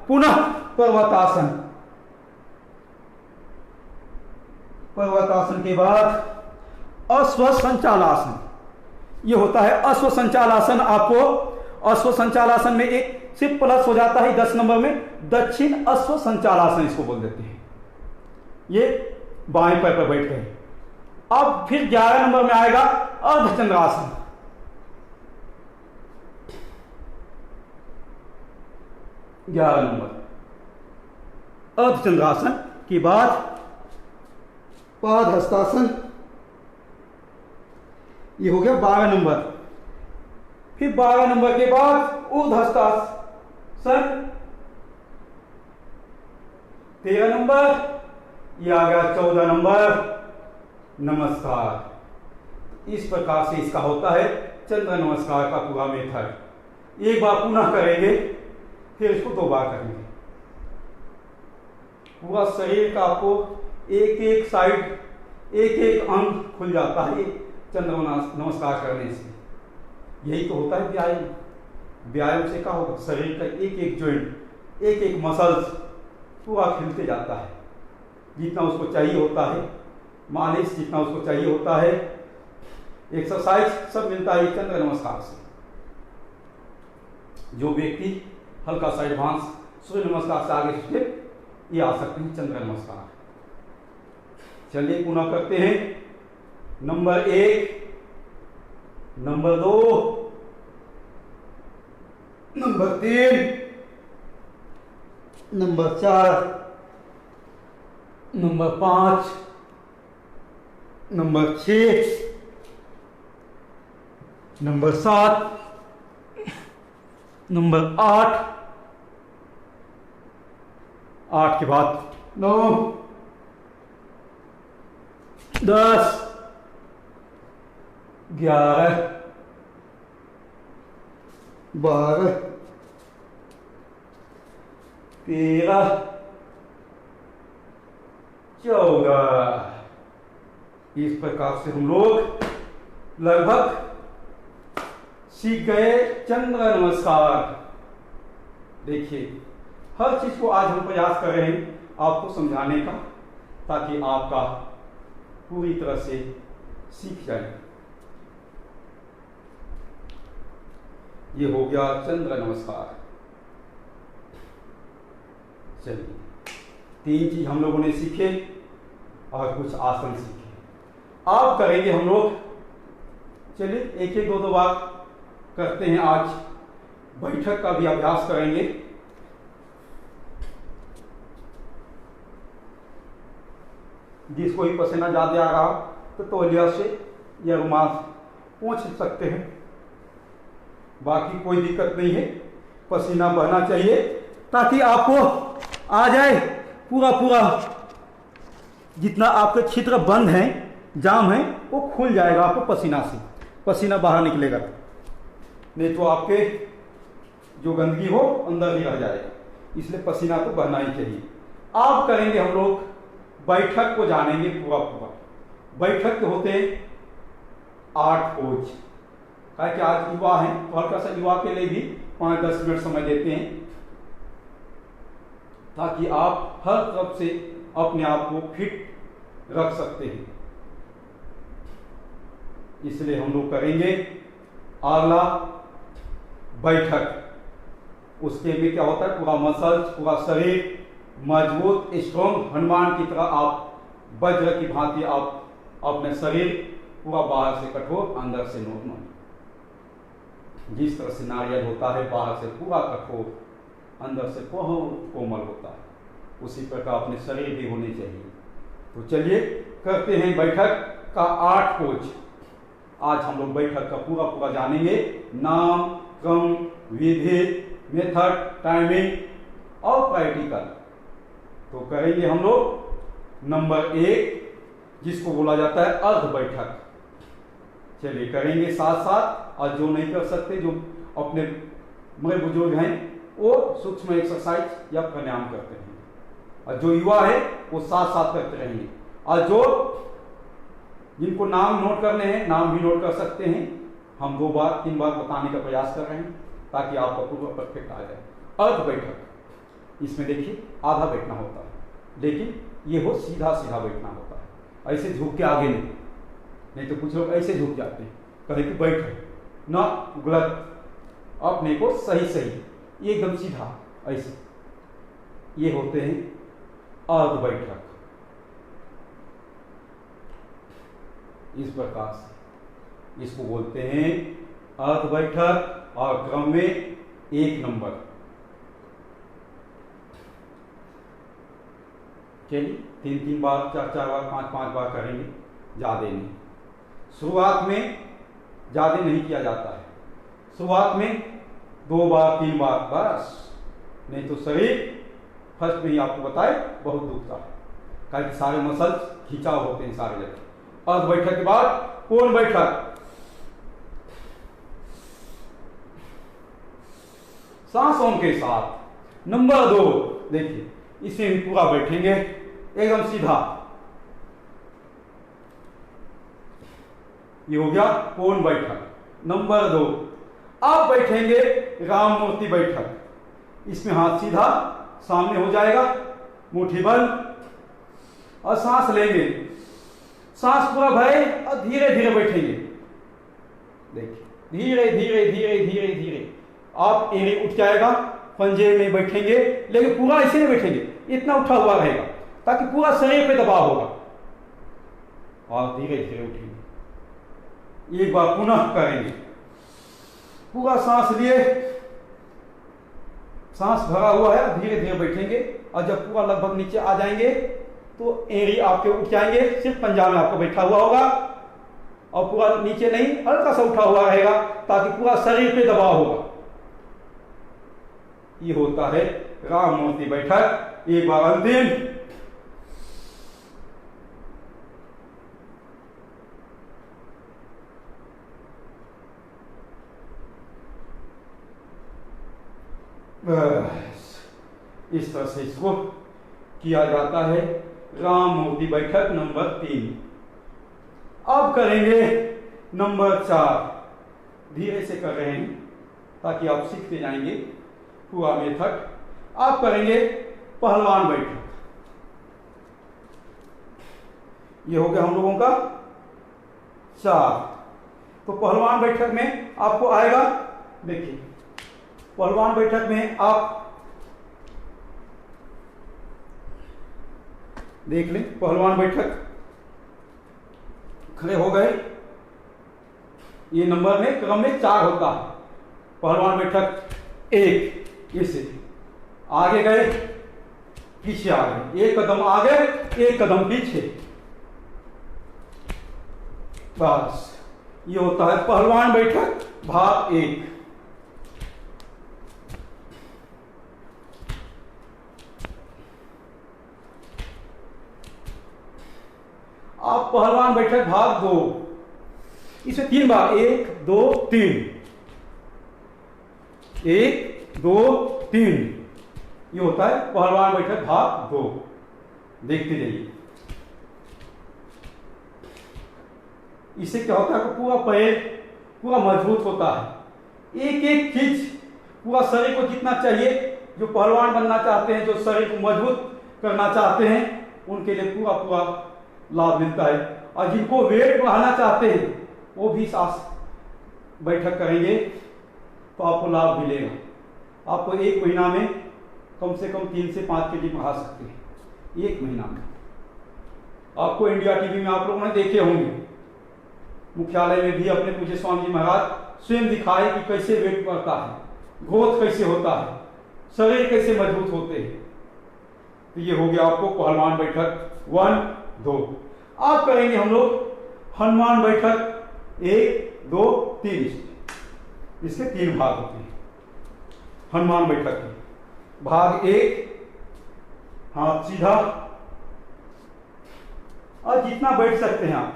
पुनः पर्वतासन। पर्वतासन के बाद अश्व संचालासन। यह होता है अश्व संचालासन। आपको अश्व संचालासन में एक सिर्फ प्लस हो जाता है 10 नंबर में, दक्षिण अश्व संचालासन इसको बोल देते हैं। ये बाएं पैर पर बैठ गए। अब फिर 11 नंबर में आएगा अर्धचंद्रासन। नंबर अर्धचंद्रासन के बाद पादहस्तासन। ये हो गया 12 नंबर। फिर 12 नंबर के बाद ऊर्ध्वहस्तासन। 13 नंबर, ये आ गया 14 नंबर नमस्कार। इस प्रकार से इसका होता है चंद्र नमस्कार का पूरा मेथड। एक बार पुनः करेंगे, फिर इसको 2 बार करेंगे। पूरा शरीर का आपको एक एक साइड, एक एक अंग खुल जाता है चंद्र नमस्कार करने से। यही तो होता है व्यायाम। व्यायाम से क्या होगा, शरीर का एक एक ज्वाइंट, एक एक मसल्स पूरा खिलते जाता है। जितना उसको चाहिए होता है, मालिश जितना उसको चाहिए होता है, एक्सरसाइज सब मिलता है चंद्र नमस्कार से। जो व्यक्ति हल्का सा एडवांस सूर्य नमस्कार से आगे स्टेप ये आ सकते हैं चंद्र नमस्कार। चलिए पुनः करते हैं। Number 1, number 2, number 3, number 4, number 5, number 6, number 7, number 8, 8 के बाद 9, 10, 11, 12, 13, 14। इस प्रकार से हम लोग लगभग सीख गए चंद्र नमस्कार। देखिए, हर चीज को आज हम प्रयास कर रहे हैं आपको समझाने का, ताकि आपका पूरी तरह से सीख जाए। ये हो गया चंद्र नमस्कार। चलिए, 3 चीज हम लोगों ने सीखे और कुछ आसन सीखे। अब करेंगे हम लोग, चलिए एक एक दो बार करते हैं। आज बैठक का भी अभ्यास करेंगे। जिसको ही पसीना ज्यादा आ रहा तो तौलिया से या रुमाल पोंछ सकते हैं, बाकी कोई दिक्कत नहीं है। पसीना बहना चाहिए ताकि आपको आ जाए पूरा पूरा, जितना आपके छिद्र बंद है, जाम है, वो खुल जाएगा आपको पसीना से। पसीना बाहर निकलेगा, नहीं तो आपके जो गंदगी हो अंदर ही रह जाएगा। इसलिए पसीना तो बहना ही चाहिए। अब करेंगे हम लोग बैठक को, जानेंगे पूरा पूरा। बैठक के होते 8 पोज। कि आज युवा है तो हल्का सा युवा के लिए भी 5-10 मिनट समय देते हैं, ताकि आप हर तरफ से अपने आप को फिट रख सकते हैं। इसलिए हम लोग करेंगे अगला बैठक। उसके भी क्या होता है, पूरा मसल्स, पूरा शरीर मजबूत, स्ट्रॉन्ग, हनुमान की तरह आप वज्र की भांति आप अपने शरीर पूरा बाहर से कठोर, अंदर से नॉर्मल। जिस तरह से नारियल होता है बाहर से पूरा कठोर, अंदर से बहुत कोमल होता है, उसी प्रकार अपने शरीर भी होने चाहिए। तो चलिए करते हैं बैठक का 8 पोज। आज हम लोग बैठक का पूरा पूरा जानेंगे। नाम, क्रम, विधि, मेथड, टाइमिंग और प्रैक्टिकल। तो करेंगे हम लोग नंबर 1, जिसको बोला जाता है अर्ध बैठक। चलिए करेंगे साथ साथ। और जो नहीं कर सकते, जो अपने बड़े बुजुर्ग हैं, वो सूक्ष्म एक्सरसाइज या प्राणायाम करते हैं, और जो युवा है वो साथ साथ करते रहेंगे। और जो जिनको नाम नोट करने हैं, नाम भी नोट कर सकते हैं। हम 2 बार 3 बार बताने का प्रयास कर रहे हैं, ताकि आपका पूरा परफेक्ट आ जाए। अर्ध बैठक, इसमें देखिए आधा बैठना होता है, लेकिन ये हो सीधा सीधा बैठना होता है। ऐसे झुक के आगे नहीं तो कुछ लोग ऐसे झुक जाते हैं, कहे कि बैठो ना, गलत। अपने को सही सही एकदम सीधा ऐसे, ये होते हैं अर्ध बैठक। इस प्रकार से इसको बोलते हैं अर्ध बैठक। और क्रम में 1 नंबर। चलिए 3-3 बार, 4-4 बार, 5-5 बार करेंगे, ज्यादा नहीं। शुरुआत में ज्यादा नहीं किया जाता है। शुरुआत में 2 बार 3 बार बस, नहीं तो शरीर फर्स्ट में ही आपको बताए बहुत दुखता है, क्योंकि सारे मसल्स खिंचाव होते हैं सारे जगह। अर्ध बैठक के बाद पूर्ण बैठक, सांसों के साथ। नंबर 2, देखिए इसे भी पूरा बैठेंगे एकदम सीधा। ये हो गया पूर्ण बैठक। नंबर 2, अब बैठेंगे राम मूर्ति बैठक। इसमें हाथ सीधा सामने हो जाएगा, मुट्ठी बंद, और सांस लेंगे। सांस पूरा भरे और धीरे धीरे बैठेंगे। देखिए धीरे धीरे धीरे धीरे धीरे आप एड़ी उठ जाएगा, पंजे में बैठेंगे, लेकिन पूरा ऐसे नहीं बैठेंगे, इतना उठा हुआ रहेगा ताकि पूरा शरीर पे दबाव होगा, और धीरे धीरे उठेंगे। एक बार पुनः करेंगे। पूरा सांस लिए, सांस भरा हुआ है, धीरे धीरे बैठेंगे, और जब पूरा लगभग नीचे आ जाएंगे तो एड़ी आपके उठ जाएंगे, सिर्फ पंजा में आपको बैठा हुआ होगा, और पूरा नीचे नहीं, हल्का सा उठा हुआ रहेगा ताकि पूरा शरीर पे दबाव होगा। ये होता है राम मूर्ति बैठक। एक बार अंतिम, बस इस तरह से इसको किया जाता है राम मूर्ति बैठक नंबर 3। अब करेंगे नंबर 4। धीरे से कर रहे हैं ताकि आप सीखते जाएंगे पूरा मेथड। आप करेंगे पहलवान बैठक। ये हो गया हम लोगों का 4। तो पहलवान बैठक में आपको आएगा, देखिए पहलवान बैठक में आप देख लें, पहलवान बैठक खड़े हो गए। ये नंबर में क्रम में 4 होता है। पहलवान बैठक 1, इसे आगे गए पीछे आ गए, एक कदम आगे एक कदम पीछे, बस ये होता है पहलवान बैठक भाग 1। आप पहलवान बैठक भाग 2, इसे 3 बार, 1 2 3, 1 2 3, ये होता है पहलवान बैठक भाग 2। देखते जाइए, इससे क्या होता है, पूरा पैर पूरा मजबूत होता है। एक एक चीज पूरा शरीर को जितना चाहिए, जो पहलवान बनना चाहते हैं, जो शरीर को मजबूत करना चाहते हैं, उनके लिए पूरा पूरा लाभ मिलता है। और जिनको वेट बढ़ाना चाहते हैं वो भी सांस बैठक करेंगे तो आपको लाभ मिलेगा। आपको 1 महीना में कम से कम 3 से 5 केजी बढ़ा सकते हैं 1 महीना में। आपको इंडिया टीवी में आप लोगों ने देखे होंगे, मुख्यालय में भी अपने पूज्य स्वामी जी महाराज स्वयं दिखाए कि कैसे वेट बढ़ता है, ग्रोथ कैसे होता है, शरीर कैसे मजबूत होते हैं। तो ये हो गया आपको पहलवान बैठक 1 2। आप करेंगे हम लोग हनुमान बैठक 1 2 3। इसके 3 भाग होते हैं। हनुमान बैठक के भाग 1, हाथ सीधा और जितना बैठ सकते हैं आप,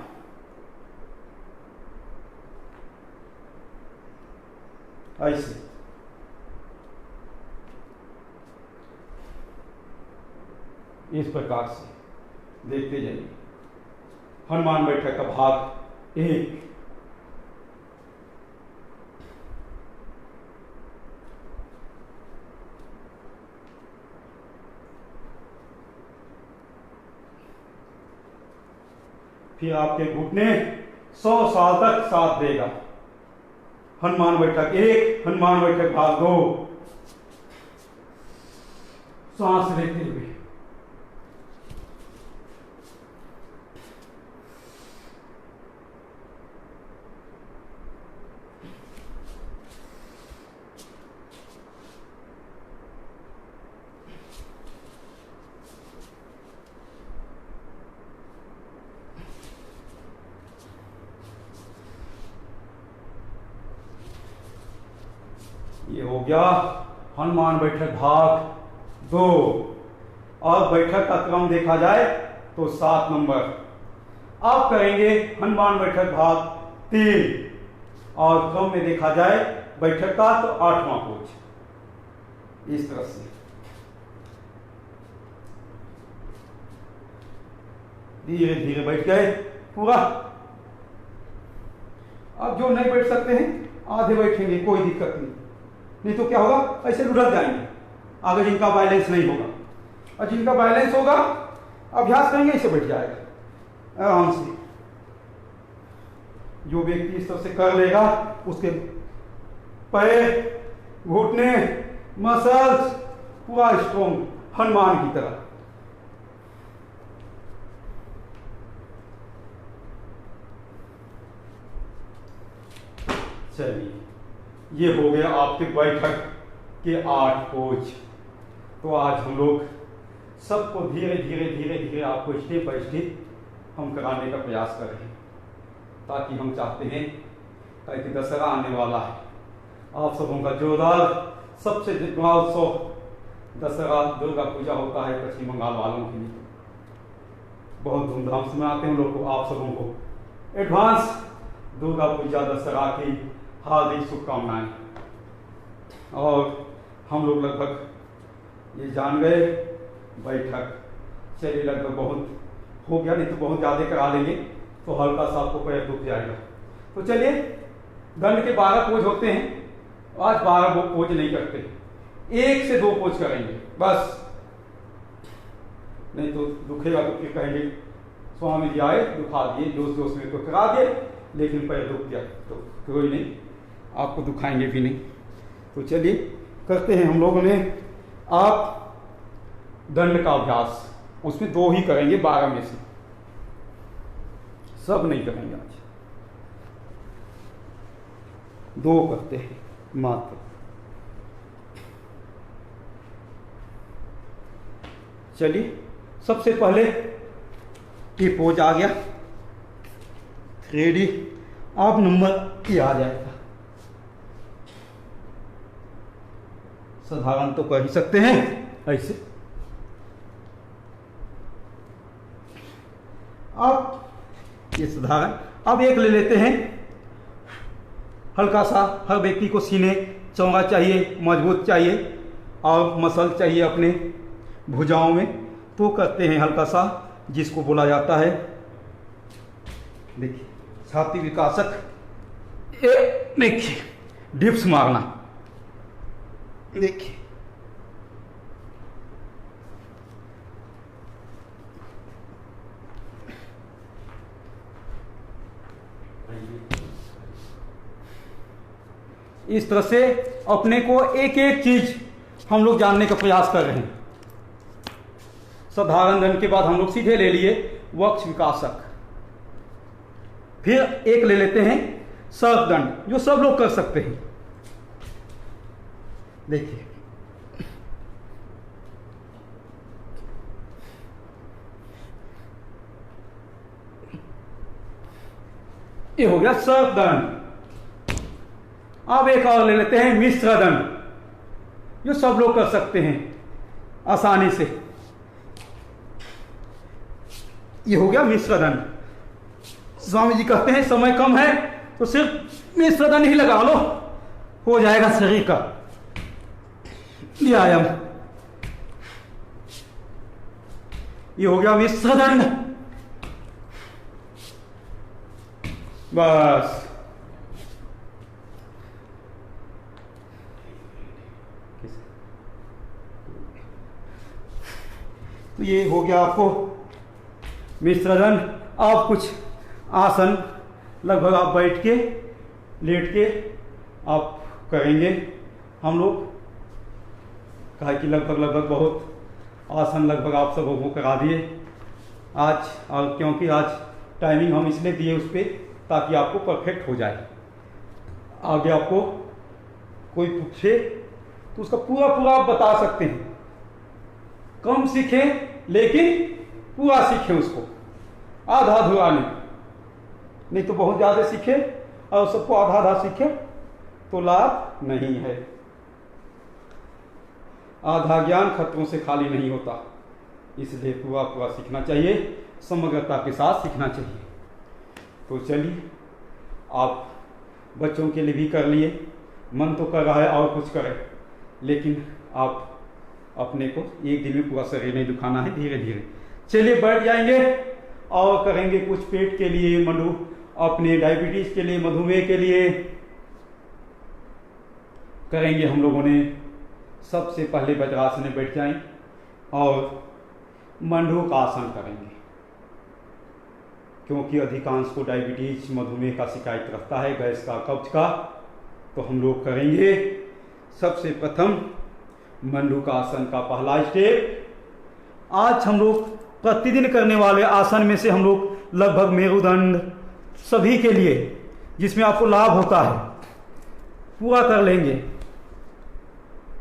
ऐसे इस प्रकार से देखते जाइए। हनुमान बैठक का भाग 1। फिर आपके घुटने 100 साल तक साथ देगा। हनुमान बैठक 1, हनुमान बैठक भाग 2। सांस लेते हुए ये हो गया हनुमान बैठक भाग 2। और बैठक का क्रम देखा जाए तो 7 नंबर। अब करेंगे हनुमान बैठक भाग 3 और क्रम में देखा जाए बैठक का तो 8वां कोच। इस तरह से धीरे धीरे बैठ गए पूरा। अब जो नहीं बैठ सकते हैं आधे बैठेंगे, कोई दिक्कत नहीं तो क्या होगा, ऐसे लुढ़क जाएंगे अगर जिनका बैलेंस नहीं होगा। और जिनका बैलेंस होगा अभ्यास करेंगे ऐसे बैठ जाएगा आराम से। जो व्यक्ति इस तरह से कर लेगा उसके पैर, घुटने, मसल्स पूरा स्ट्रॉन्ग हनुमान की तरह। चलिए, ये हो गया आपके बैठक के 8 कोच। तो आज हम लोग सबको धीरे धीरे धीरे धीरे आपको स्टेप बाय स्टेप हम कराने का प्रयास कर रहे हैं, ताकि हम चाहते हैं ताकि दशहरा आने वाला है, आप सबों का जोरदार सबसे बड़ा उत्सव दशहरा दुर्गा पूजा होता है पश्चिम बंगाल वालों के लिए, बहुत धूमधाम से मनाते हैं लोग को। आप सबों को एडवांस दुर्गा पूजा दशहरा की हार्दिक शुभकामनाएं। और हम लोग लगभग ये जान गए बैठक, चलिए लगभग बहुत हो गया, नहीं तो बहुत ज़्यादा करा लेंगे तो हल्का सा आपको पैर दुख जाएगा। तो चलिए, दंड के 12 पोज होते हैं, आज 12 पोज नहीं करते, 1 से 2 पोज करेंगे बस, नहीं तो दुखेगा तो फिर कहेंगे स्वामी जी आए दुखा दिए, जोश जोश में तो करा दिए लेकिन पैर दुख गया, तो कोई नहीं, आपको दुखाएंगे भी नहीं। तो चलिए करते हैं हम लोगों ने आप दंड का अभ्यास, उसमें 2 ही करेंगे 12 में से, सब नहीं करेंगे आज, 2 करते हैं मात्र। चलिए, सबसे पहले ये पोज आ गया रेडी, आप नंबर ये आ जाएगा, साधारण तो कह ही सकते हैं ऐसे। अब ये साधारण, अब एक ले लेते हैं हल्का सा, हर व्यक्ति को सीने चौड़ा चाहिए, मजबूत चाहिए और मसल चाहिए अपने भुजाओं में, तो करते हैं हल्का सा जिसको बोला जाता है, देखिए छाती विकासक, देखिए डिप्स मारना, देखिए इस तरह से अपने को एक एक चीज हम लोग जानने का प्रयास कर रहे हैं। साधारण दंड के बाद हम लोग सीधे ले लिए वक्ष विकासक, फिर एक ले लेते हैं सर्प दंड, जो सब लोग कर सकते हैं। देखिए ये हो गया सर्प दंड। अब एक और ले लेते हैं मिश्र दंड, जो सब लोग कर सकते हैं आसानी से। ये हो गया मिश्र दंड। स्वामी जी कहते हैं समय कम है तो सिर्फ मिश्र दंड ही लगा लो, हो जाएगा शरीर का व्यायाम। ये हो गया मिश्र दंड, बस। तो ये हो गया आपको मिश्र दंड। आप कुछ आसन लगभग आप बैठ के लेट के आप करेंगे। हम लोग कहा कि लगभग बहुत आसन लगभग आप सबों को करा दिए आज, और क्योंकि आज टाइमिंग हम इसलिए दिए उस पर ताकि आपको परफेक्ट हो जाए। आगे आपको कोई पूछे तो उसका पूरा आप बता सकते हैं। कम सीखे लेकिन पूरा सीखे उसको, आधा अधूरा नहीं तो बहुत ज़्यादा सीखे और सबको आधा सीखे तो लाभ नहीं है। आधा ज्ञान खतरों से खाली नहीं होता, इसलिए पूरा सीखना चाहिए, समग्रता के साथ सीखना चाहिए। तो चलिए, आप बच्चों के लिए भी कर लिए, मन तो कर रहा है और कुछ करें, लेकिन आप अपने को एक दिन में पूरा शरीर नहीं दुखाना है, धीरे धीरे। चलिए बैठ जाएंगे और करेंगे कुछ पेट के लिए, अपने डायबिटीज के लिए, मधुमेह के लिए करेंगे। हम लोगों ने सबसे पहले वज्रासन में बैठ जाएं और मंडूक आसन करेंगे, क्योंकि अधिकांश को डायबिटीज मधुमेह का शिकायत रहता है, गैस का, कब्ज का। तो हम लोग करेंगे सबसे प्रथम मंडूक आसन का पहला स्टेप। आज हम लोग प्रतिदिन करने वाले आसन में से हम लोग लगभग मेरुदंड सभी के लिए जिसमें आपको लाभ होता है पूरा कर लेंगे।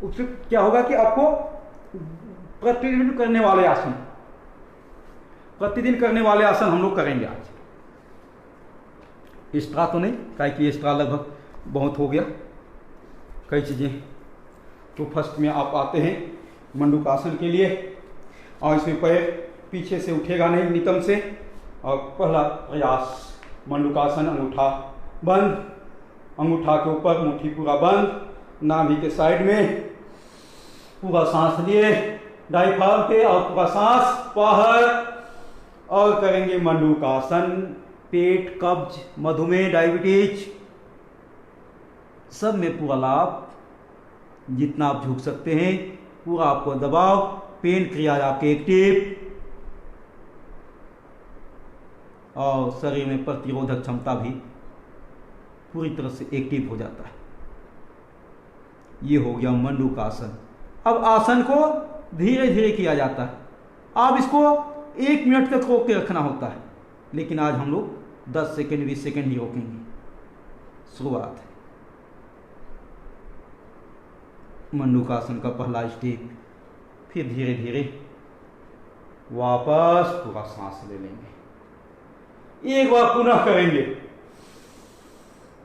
उससे क्या होगा कि आपको प्रतिदिन करने वाले आसन हम लोग करेंगे आज। एक्स्ट्रा तो नहीं, काहे कि एक्स्ट्रा लगभग बहुत हो गया कई चीज़ें। तो फर्स्ट में आप आते हैं मंडूकासन के लिए। और इसमें पैर पीछे से उठेगा नहीं नितंब से। और पहला प्रयास मंडूकासन, अंगूठा बंद, अंगूठा के ऊपर मुट्ठी पूरा बंद, नाभि के साइड में पूरा सांस लिए डायफ्राम पे और पूरा सांस बाहर। और करेंगे मंडूकासन। पेट, कब्ज, मधुमेह, डायबिटीज सब में पूरा लाभ, जितना आप झुक सकते हैं पूरा आपको दबाव, पेन क्रिया आपके एक्टिव और शरीर में प्रतिरोधक क्षमता भी पूरी तरह से एक्टिव हो जाता है। ये हो गया मंडूकासन। अब आसन को धीरे धीरे किया जाता है। आप इसको 1 मिनट तक रोक के रखना होता है, लेकिन आज हम लोग 10 सेकेंड 20 सेकेंड ही रोकेंगे। शुरुआत है मंडूकासन का पहला स्टेप। फिर धीरे धीरे वापस पूरा सांस ले लेंगे। एक बार पुनः करेंगे।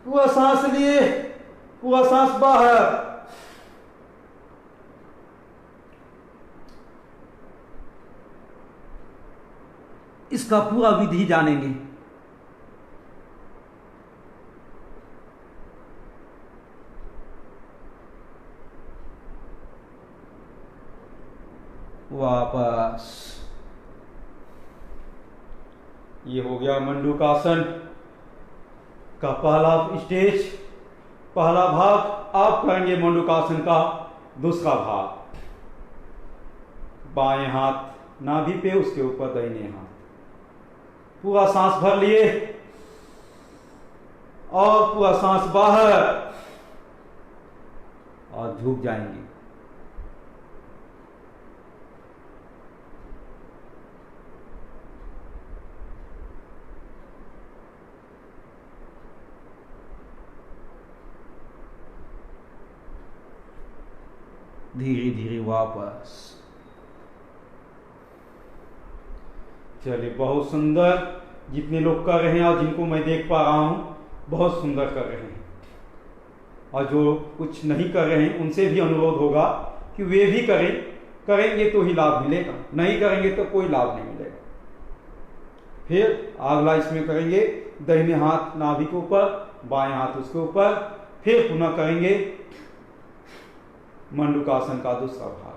पूरा सांस लिए, पूरा सांस बाहर। इसका पूरा विधि जानेंगे। वापस। ये हो गया मंडूकासन का पहला स्टेज, पहला भाग। आप करेंगे मंडूकासन का दूसरा भाग। बाएं हाथ नाभि पे, उसके ऊपर दाहिने हाथ। पूरा सांस भर लिए और पूरा सांस बाहर और झुक जाएंगे। धीरे धीरे वापस। चलिए, बहुत सुंदर। जितने लोग कर रहे हैं और जिनको मैं देख पा रहा हूं, बहुत सुंदर कर रहे हैं। और जो कुछ नहीं कर रहे हैं उनसे भी अनुरोध होगा कि वे भी करें। करेंगे तो ही लाभ मिलेगा, नहीं करेंगे तो कोई लाभ नहीं मिलेगा। फिर अगला इसमें करेंगे दाहिने हाथ नाभि के ऊपर, बाएं हाथ उसके ऊपर। फिर पुनः करेंगे मंडूकासन का दूसरा भाग।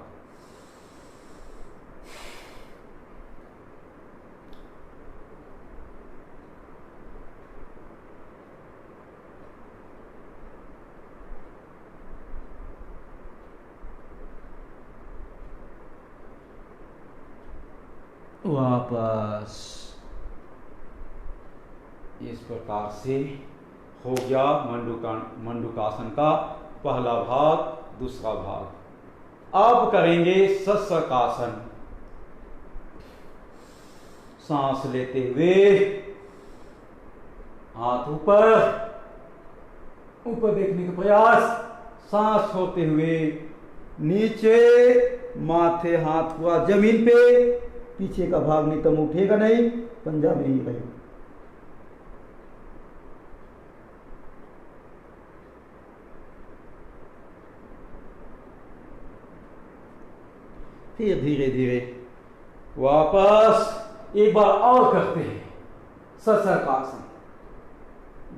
वापस। इस प्रकार से हो गया मंडूकासन का पहला भाग, दूसरा भाग। अब करेंगे सस्त्रकासन। सांस लेते हुए हाथ ऊपर, ऊपर देखने का प्रयास। सांस छोड़ते हुए नीचे, माथे हाथ पूरा जमीन पे, पीछे का भाग नितंब उठेगा नहीं, पंजा में ही रहेगा। फिर धीरे धीरे वापस। एक बार और करते हैं सस्त्रकासन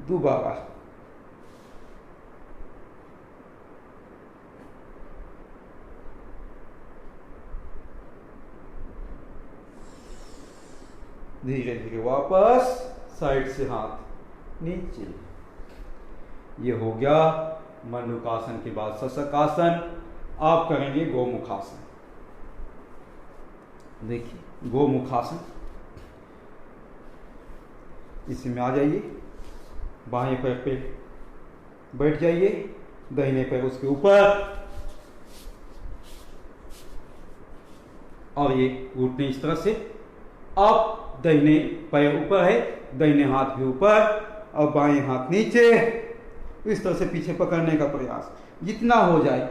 दोबारा। धीरे धीरे वापस, साइड से हाथ नीचे। ये हो गया मंडूकासन के बाद सस्त्रकासन। आप करेंगे गोमुखासन। देखिए गोमुखासन। इसमें आ जाइए, बाएं पैर पे बैठ जाइए, दाहिने पैर उसके ऊपर और ये घुटने इस तरह से। आप दाहिने पैर ऊपर है, दाहिने हाथ भी ऊपर और बाएं हाथ नीचे। इस तरह से पीछे पकड़ने का प्रयास जितना हो जाए।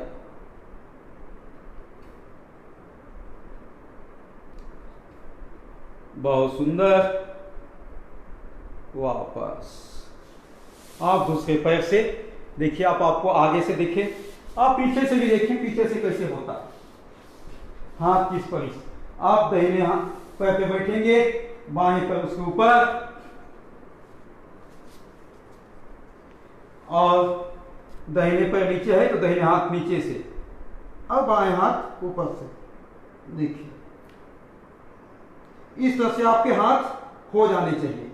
बहुत सुंदर। वापस। आप दूसरे पैर से देखिए, आप आपको आगे से देखें, आप पीछे से भी देखें, पीछे से कैसे होता है। हाथ की स्पर्श। आप दाहिने हाथ पैर पे बैठेंगे, बाएं पैर उसके ऊपर, और दाहिने पैर नीचे है तो दाहिने हाथ नीचे से, अब बाएं हाथ ऊपर से। देखिए इस तरह से आपके हाथ हो जाने चाहिए।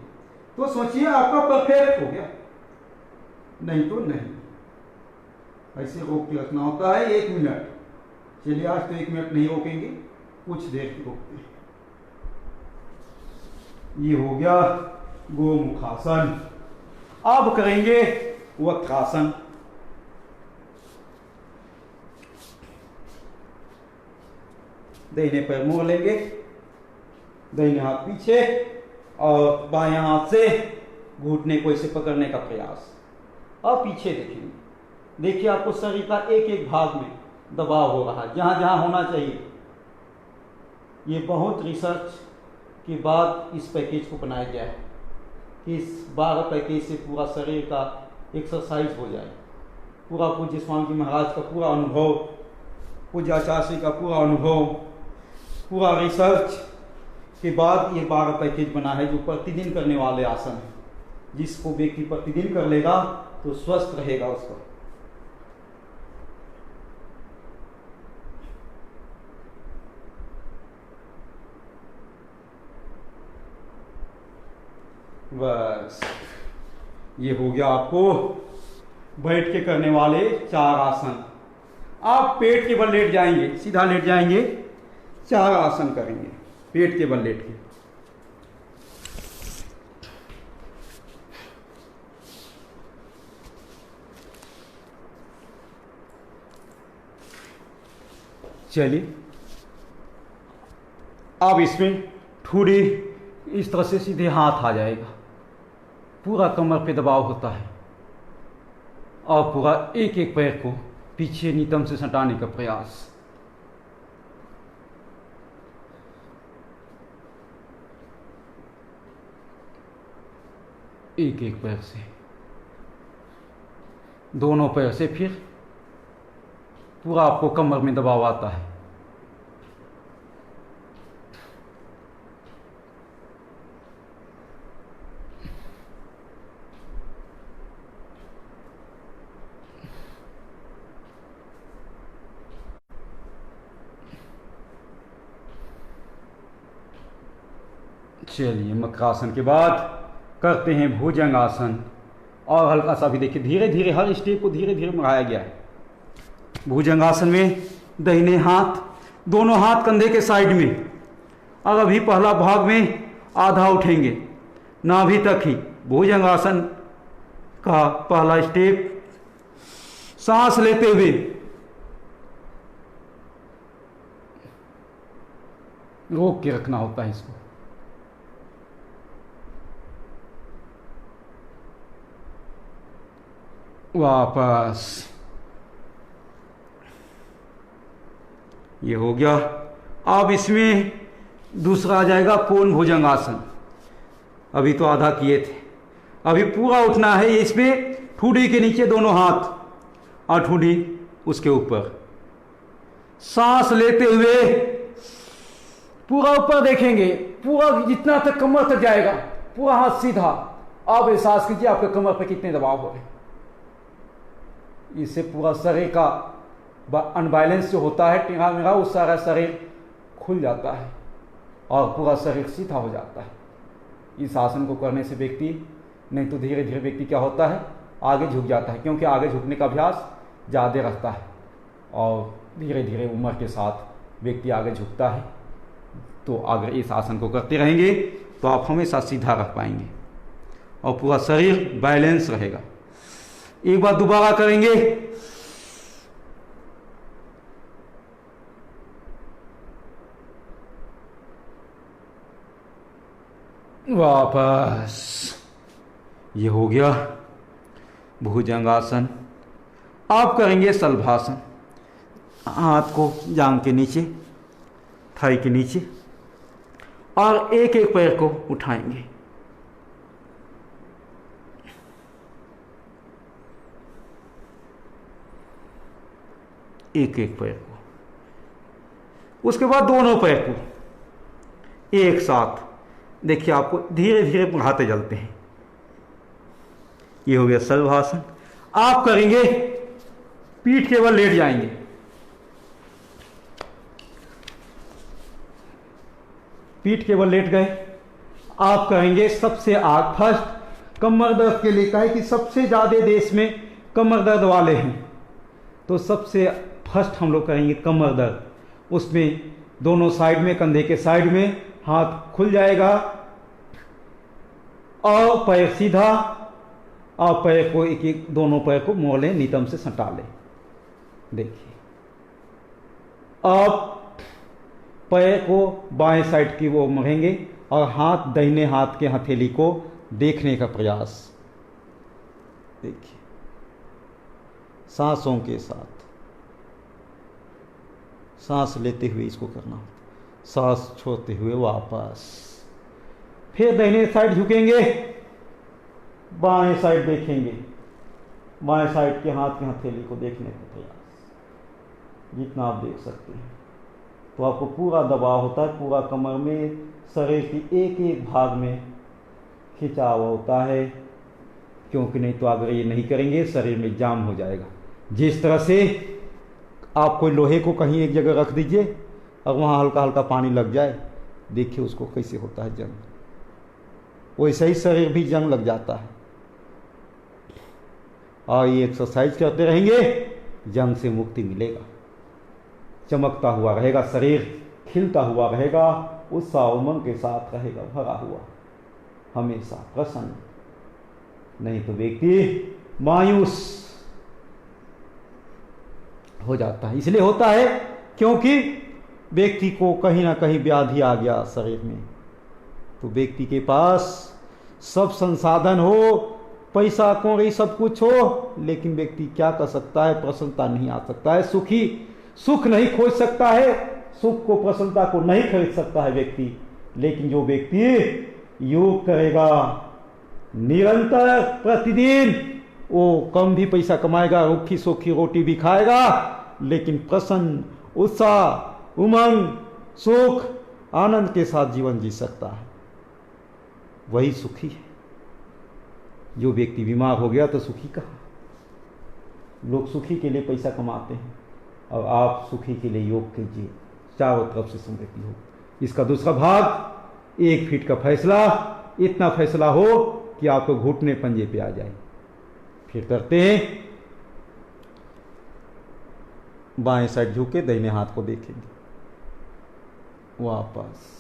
तो सोचिए आपका परफेक्ट हो गया, नहीं तो नहीं। ऐसे रोक के रखना होता है 1 मिनट। चलिए आज तो 1 मिनट नहीं रोकेंगे, कुछ देर की रोकते हैं। ये हो गया गोमुखासन। अब करेंगे वक्रासन। दाहिने पैर मोड़ लेंगे, दाहिने हाथ पीछे और बाएं हाथ से घुटने को इसे पकड़ने का प्रयास। अब पीछे देखेंगे, देखिए आपको शरीर का एक एक भाग में दबाव हो रहा है, जहां जहां होना चाहिए। ये बहुत रिसर्च के बाद इस पैकेज को बनाया गया है कि इस 12 पैकेज से पूरा शरीर का एक्सरसाइज हो जाए। पूरा पूज्य स्वामी जी महाराज का पूरा अनुभव, पूज्य आचार्य का पूरा अनुभव, पूरा रिसर्च के बाद ये 12 पैकेज बना है, जो प्रतिदिन करने वाले आसन है। जिसको व्यक्ति प्रतिदिन कर लेगा तो स्वस्थ रहेगा उसका। बस ये हो गया आपको बैठ के करने वाले 4 आसन। आप पेट के बल लेट जाएंगे, सीधा लेट जाएंगे, 4 आसन करेंगे पेट के बल लेट के। चलिए अब इसमें ठुड़ी इस तरह से सीधे हाथ आ जाएगा, पूरा कमर पे दबाव होता है, और पूरा एक एक पैर को पीछे नितंब से सटाने का प्रयास। एक एक पैर से, दोनों पैर से, फिर पूरा आपको कमर में दबाव आता है। चलिए मकरासन के बाद करते हैं भुजंगासन। और हल्का सा भी देखिए, धीरे धीरे हर स्टेप को धीरे धीरे बढ़ाया गया है। भुजंगासन में दाहिने हाथ, दोनों हाथ कंधे के साइड में, और अभी पहला भाग में आधा उठेंगे, नाभि तक ही। भुजंगासन का पहला स्टेप, सांस लेते हुए रोक के रखना होता है इसको। वापस, ये हो गया। अब इसमें दूसरा आ जाएगा कोण भुजंगासन। अभी तो आधा किए थे, अभी पूरा उठना है। इसमें ठुडी के नीचे दोनों हाथ और ठुडी उसके ऊपर, सांस लेते हुए पूरा ऊपर देखेंगे, पूरा जितना तक कमर तक जाएगा, पूरा हाथ सीधा। अब एहसास कीजिए आपके कमर पर कितने दबाव हो रहे हैं। इससे पूरा शरीर का अनबैलेंस जो होता है, टेढ़ा मेढ़ा, वो सारा शरीर खुल जाता है और पूरा शरीर सीधा हो जाता है। इस आसन को करने से व्यक्ति, नहीं तो धीरे धीरे व्यक्ति क्या होता है, आगे झुक जाता है, क्योंकि आगे झुकने का अभ्यास ज़्यादा रहता है और धीरे धीरे उम्र के साथ व्यक्ति आगे झुकता है। तो अगर इस आसन को करते रहेंगे तो आप हमेशा सीधा रह पाएंगे और पूरा शरीर बैलेंस रहेगा। एक बार दोबारा करेंगे। वापस, ये हो गया भुजंगासन। आप करेंगे शलभासन। हाथ को जांघ के नीचे, थाई के नीचे, और एक एक पैर को उठाएंगे। एक एक पैर को उसके बाद दोनों पैर को एक साथ, देखिए आपको धीरे धीरे बढ़ाते चलते हैं। ये हो गया शलभासन। आप करेंगे पीठ के बल लेट जाएंगे, पीठ के बल लेट गए। आप करेंगे सबसे आग फर्स्ट कमर दर्द के लिए, कहे कि सबसे ज़्यादा देश में कमर दर्द वाले हैं, तो सबसे फर्स्ट हम लोग करेंगे कमर दर्द। उसमें दोनों साइड में, कंधे के साइड में हाथ खुल जाएगा और पैर सीधा, और पैर को एक एक दोनों पैर को मोड़ लें, नितंब से सटा लें। देखिए अब पैर को बाएं साइड की वो मोड़ेंगे और हाथ दाहिने हाथ के हथेली को देखने का प्रयास। देखिए सांसों के साथ, सांस लेते हुए इसको करना, सांस छोड़ते हुए वापस। फिर दाहिने साइड झुकेंगे, बाएं साइड देखेंगे, बाएं साइड के हाथ की हथेली को देखने का प्रयास, जितना आप देख सकते हैं। तो आपको पूरा दबाव होता है, पूरा कमर में, शरीर की एक एक भाग में खिंचाव होता है, क्योंकि नहीं तो अगर ये नहीं करेंगे शरीर में जाम हो जाएगा। जिस तरह से आप कोई लोहे को कहीं एक जगह रख दीजिए और वहाँ हल्का हल्का पानी लग जाए, देखिए उसको कैसे होता है जंग, वैसे ही शरीर भी जंग लग जाता है। और ये एक्सरसाइज करते रहेंगे, जंग से मुक्ति मिलेगा, चमकता हुआ रहेगा शरीर, खिलता हुआ रहेगा, उत्साह उमंग के साथ रहेगा भरा हुआ, हमेशा प्रसन्न। नहीं तो व्यक्ति मायूस हो जाता है। इसलिए होता है क्योंकि व्यक्ति को कहीं ना कहीं व्याधि आ गया शरीर में। तो व्यक्ति के पास सब संसाधन हो, पैसा कौड़ी सब कुछ हो, लेकिन व्यक्ति क्या कर सकता है, प्रसन्नता नहीं आ सकता है, सुख नहीं खोज सकता है, सुख को, प्रसन्नता को नहीं खरीद सकता है व्यक्ति। लेकिन जो व्यक्ति योग करेगा निरंतर प्रतिदिन, वो कम भी पैसा कमाएगा, रूखी सूखी रोटी भी खाएगा, लेकिन प्रसन्न, उत्साह, उमंग, सुख, आनंद के साथ जीवन जी सकता है। वही सुखी है। जो व्यक्ति बीमार हो गया तो सुखी कहाँ? लोग सुखी के लिए पैसा कमाते हैं और आप सुखी के लिए योग कीजिए, चारों तरफ से समृद्धि हो। इसका दूसरा भाग 1 फीट का फैसला, इतना फैसला हो कि आपको घुटने पंजे पे आ जाए। फिर करते हैं, बाएं साइड झुके, दाहिने हाथ को देखेंगे, वापस।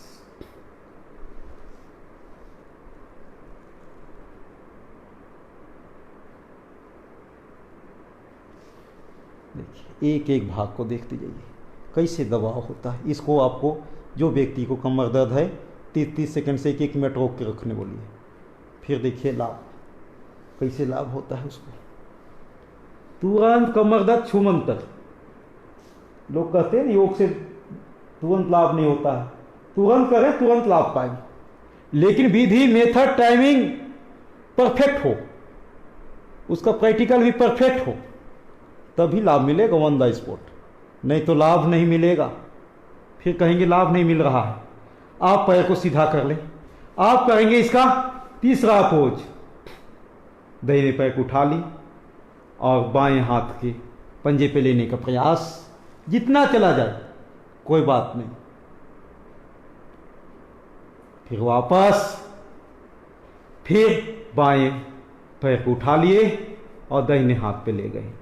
देखिए एक एक भाग को देखते जाइए कैसे दबाव होता है। इसको आपको, जो व्यक्ति को कमर दर्द है, 30-30 सेकंड से 1-1 मिनट रोक के रखने बोलिए। फिर देखिए लाभ, कैसे लाभ होता है उसको। तुरंत कमर दर्द छूमंतर, लोग कहते हैं योग से तुरंत लाभ नहीं होता है। तुरंत करें, तुरंत लाभ पाएंगे, लेकिन विधि, मेथड, टाइमिंग परफेक्ट हो, उसका प्रैक्टिकल भी परफेक्ट हो, तभी लाभ मिलेगा ऑन द स्पॉट। नहीं तो लाभ नहीं मिलेगा। फिर कहेंगे लाभ नहीं मिल रहा है। आप पैर को सीधा कर लें। आप करेंगे इसका तीसरा पोज, दाहिने पैर को उठा ली और बाएं हाथ के पंजे पे लेने का प्रयास, जितना चला जाए कोई बात नहीं। फिर वापस, फिर बाएं पैर को उठा लिए और दाहिने हाथ पे ले गए।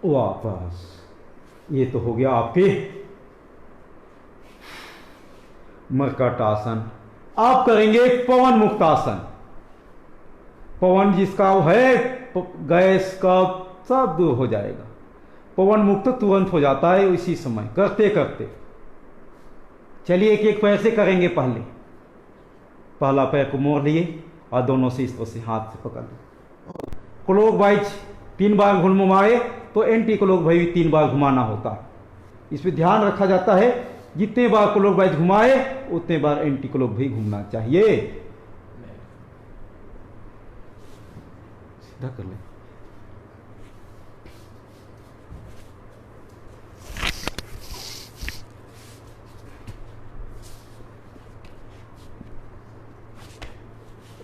वापस। ये तो हो गया आपके मर्कट आसन। आप करेंगे पवन मुक्त आसन। पवन जिसका है, गैस कफ सब दूर हो जाएगा। पवन मुक्त तुरंत हो जाता है इसी समय करते करते। चलिए एक एक पैर से करेंगे। पहला पैर को मोड़ लिए और दोनों से इस तरह से हाथ से पकड़ लिए। क्लॉकवाइज 3 बार घुमाए तो एंटी क्लॉकवाइज भी 3 बार घुमाना होता है। इसमें ध्यान रखा जाता है जितने बार क्लॉकवाइज घुमाए उतने बार एंटी क्लॉकवाइज घूमना चाहिए। सीधा कर ले।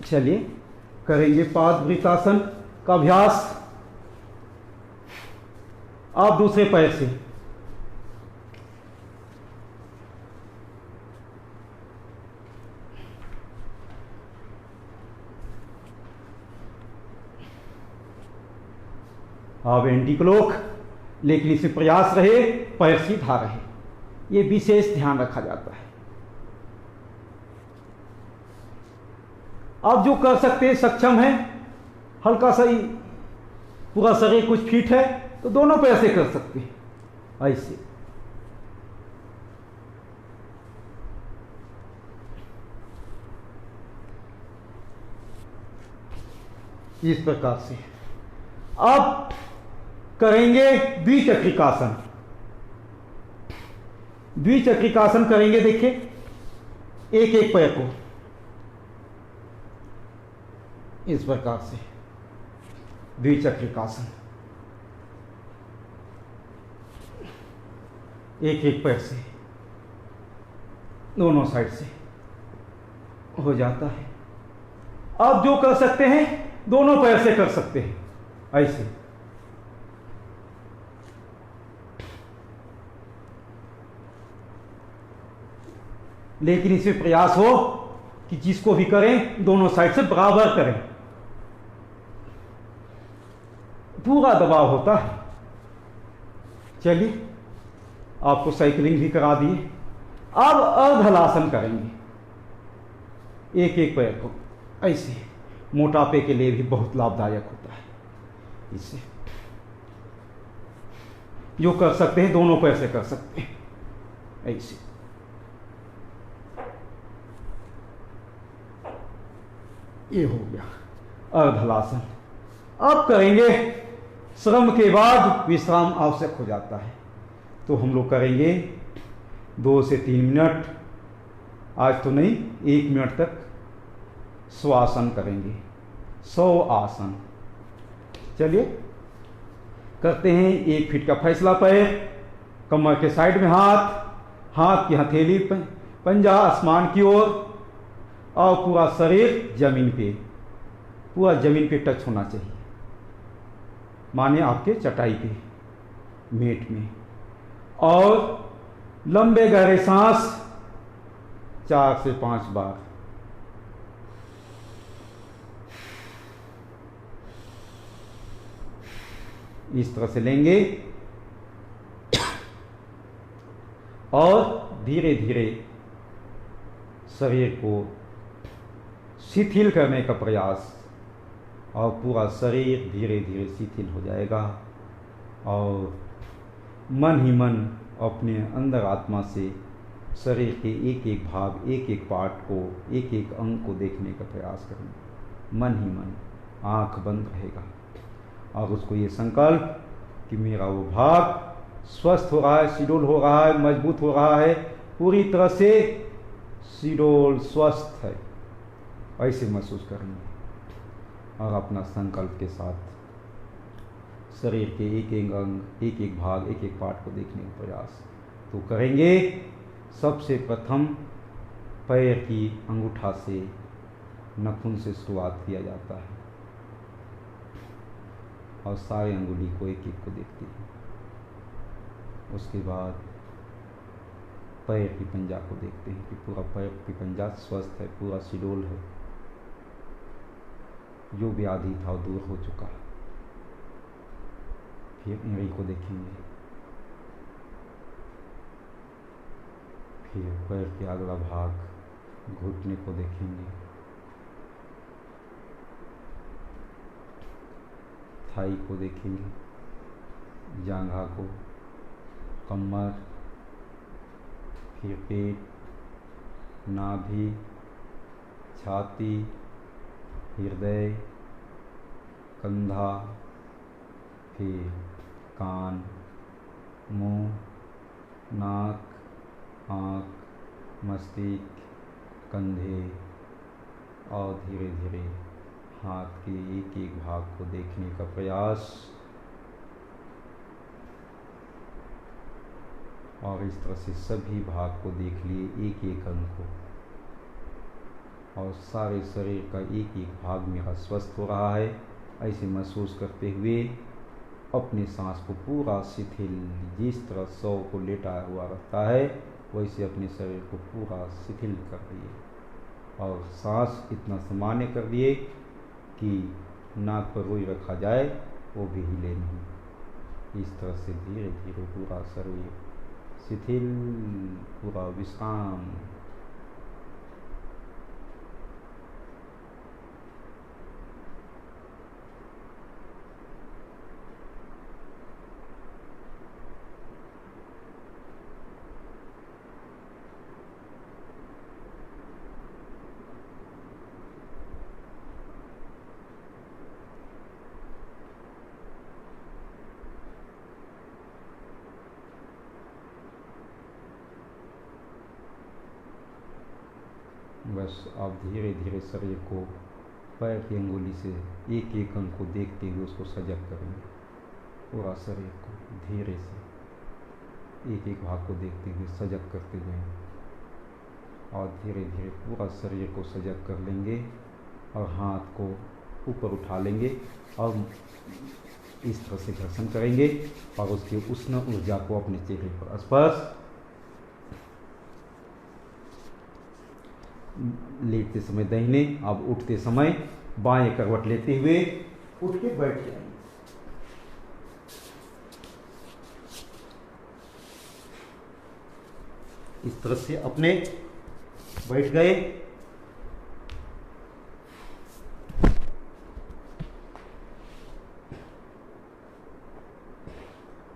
चलिए करेंगे पादवृत्तासन का अभ्यास। आप दूसरे पैर से आप एंटी क्लॉक, लेकिन इसमें प्रयास रहे पैर सीधा रहे, ये विशेष ध्यान रखा जाता है। आप जो कर सकते हैं, सक्षम है, हल्का सा ही पूरा शरीर कुछ फिट है तो दोनों पैर से कर सकते हैं। ऐसे इस प्रकार से आप करेंगे द्विचक्रिकासन। द्विचक्रिकासन करेंगे, देखिए एक एक पैर को इस प्रकार से द्विचक्रिकासन, एक एक पैर से दोनों साइड से हो जाता है। आप जो कर सकते हैं दोनों पैर से कर सकते हैं, ऐसे लेकिन इसमें प्रयास हो कि जिसको भी करें दोनों साइड से बराबर करें, पूरा दबाव होता है। चलिए आपको साइकिलिंग भी करा दिए। अब अर्धहलासन करेंगे, एक एक पैर को ऐसे, मोटापे के लिए भी बहुत लाभदायक होता है। इससे जो कर सकते हैं दोनों पैर से कर सकते हैं, ऐसे ये हो गया अर्धहलासन। अब करेंगे, श्रम के बाद विश्राम आवश्यक हो जाता है, तो हम लोग करेंगे 2 से 3 मिनट, आज तो नहीं 1 मिनट तक स्वासन करेंगे, 100 आसन। चलिए करते हैं। 1 फीट का फैसला पैर, कमर के साइड में हाथ, हाथ की हथेली पंजा आसमान की ओर, और पूरा शरीर जमीन पे, पूरा जमीन पे टच होना चाहिए, माने आपके चटाई पे, मेट में। और लंबे गहरे सांस 4 से 5 बार। इस तरह से लेंगे और धीरे धीरे शरीर को शिथिल करने का प्रयास, और पूरा शरीर धीरे धीरे शिथिल हो जाएगा। और मन ही मन अपने अंदर आत्मा से शरीर के एक एक भाग, एक एक पार्ट को, एक एक अंग को देखने का प्रयास करेंगे। मन ही मन, आँख बंद रहेगा और उसको ये संकल्प कि मेरा वो भाग स्वस्थ हो रहा है, शिडोल हो रहा है, मजबूत हो रहा है, पूरी तरह से शिडोल स्वस्थ है, ऐसे महसूस करेंगे। और अपना संकल्प के साथ शरीर के एक एक अंग, एक एक भाग, एक एक पार्ट को देखने का प्रयास तो करेंगे। सबसे प्रथम पैर की अंगूठा से, नाखून से शुरुआत किया जाता है और सारे अंगुली को एक एक को देखते हैं। उसके बाद पैर की पंजा को देखते हैं कि पूरा पैर की पंजा स्वस्थ है, पूरा शिडोल है, जो व्याधि था वो दूर हो चुका। फिर एड़ी को देखेंगे, फिर पैर के अगला भाग घुटने को देखेंगे, थाई को देखेंगे, जांघा को, कमर, फिर पेट, नाभि, छाती, हृदय, कंधा, फिर कान, मुंह, नाक, आँख, मस्तिष्क, कंधे, और धीरे धीरे हाथ के एक एक भाग को देखने का प्रयास, और इस तरह से सभी भाग को देख लिए, एक एक अंग को, और सारे शरीर का एक एक भाग मेरा स्वस्थ हो रहा है। ऐसे महसूस करते हुए अपने सांस को पूरा शिथिल, जिस तरह शव को लेटा हुआ रहता है वैसे अपने शरीर को पूरा शिथिल कर दिए, और सांस इतना सामान्य कर दिए कि नाक पर रुई रखा जाए वो भी हिले नहीं। इस तरह से धीरे धीरे पूरा शरीर शिथिल, पूरा विश्राम। बस आप धीरे धीरे शरीर को पैर की अंगुली से एक एक अंग को देखते हुए उसको सजग करेंगे। पूरा शरीर को धीरे से एक एक भाग को देखते हुए सजग करते जाएं, और धीरे धीरे पूरा शरीर को सजग कर लेंगे, और हाथ को ऊपर उठा लेंगे और इस तरह से घर्षण करेंगे, और उसकी उष्ण ऊर्जा को अपने चेहरे पर स्पर्श। लेटते समय दाहिने, अब उठते समय बाएं करवट लेते हुए उठ के बैठ जाएंगे। इस तरह से अपने बैठ गए।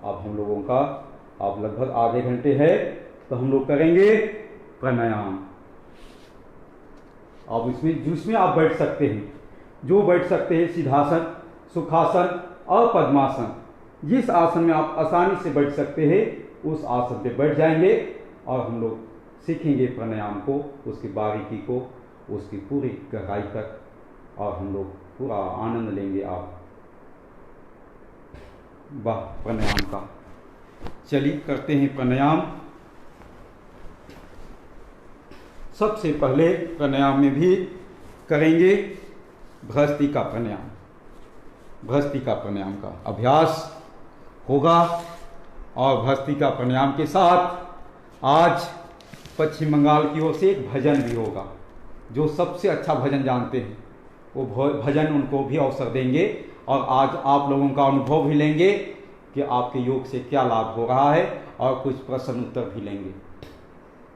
अब हम लोगों का अब लगभग आधे घंटे है, तो हम लोग करेंगे प्राणायाम। अब जिसमें आप बैठ सकते हैं, जो बैठ सकते हैं, सीधासन, सुखासन और पद्मासन, जिस आसन में आप आसानी से बैठ सकते हैं उस आसन पे बैठ जाएंगे, और हम लोग सीखेंगे प्राणायाम को, उसकी बारीकी को, उसकी पूरी गहराई तक, और हम लोग पूरा आनंद लेंगे आप प्राणायाम का। चलिए करते हैं प्राणायाम। सबसे पहले प्राणायाम में भी करेंगे भस्त्रिका प्राणायाम। भस्त्रिका प्राणायाम का अभ्यास होगा, और भस्त्रिका प्राणायाम के साथ आज पश्चिम बंगाल की ओर से एक भजन भी होगा। जो सबसे अच्छा भजन जानते हैं वो भजन उनको भी अवसर देंगे, और आज आप लोगों का अनुभव भी लेंगे कि आपके योग से क्या लाभ हो रहा है, और कुछ प्रश्न उत्तर भी लेंगे।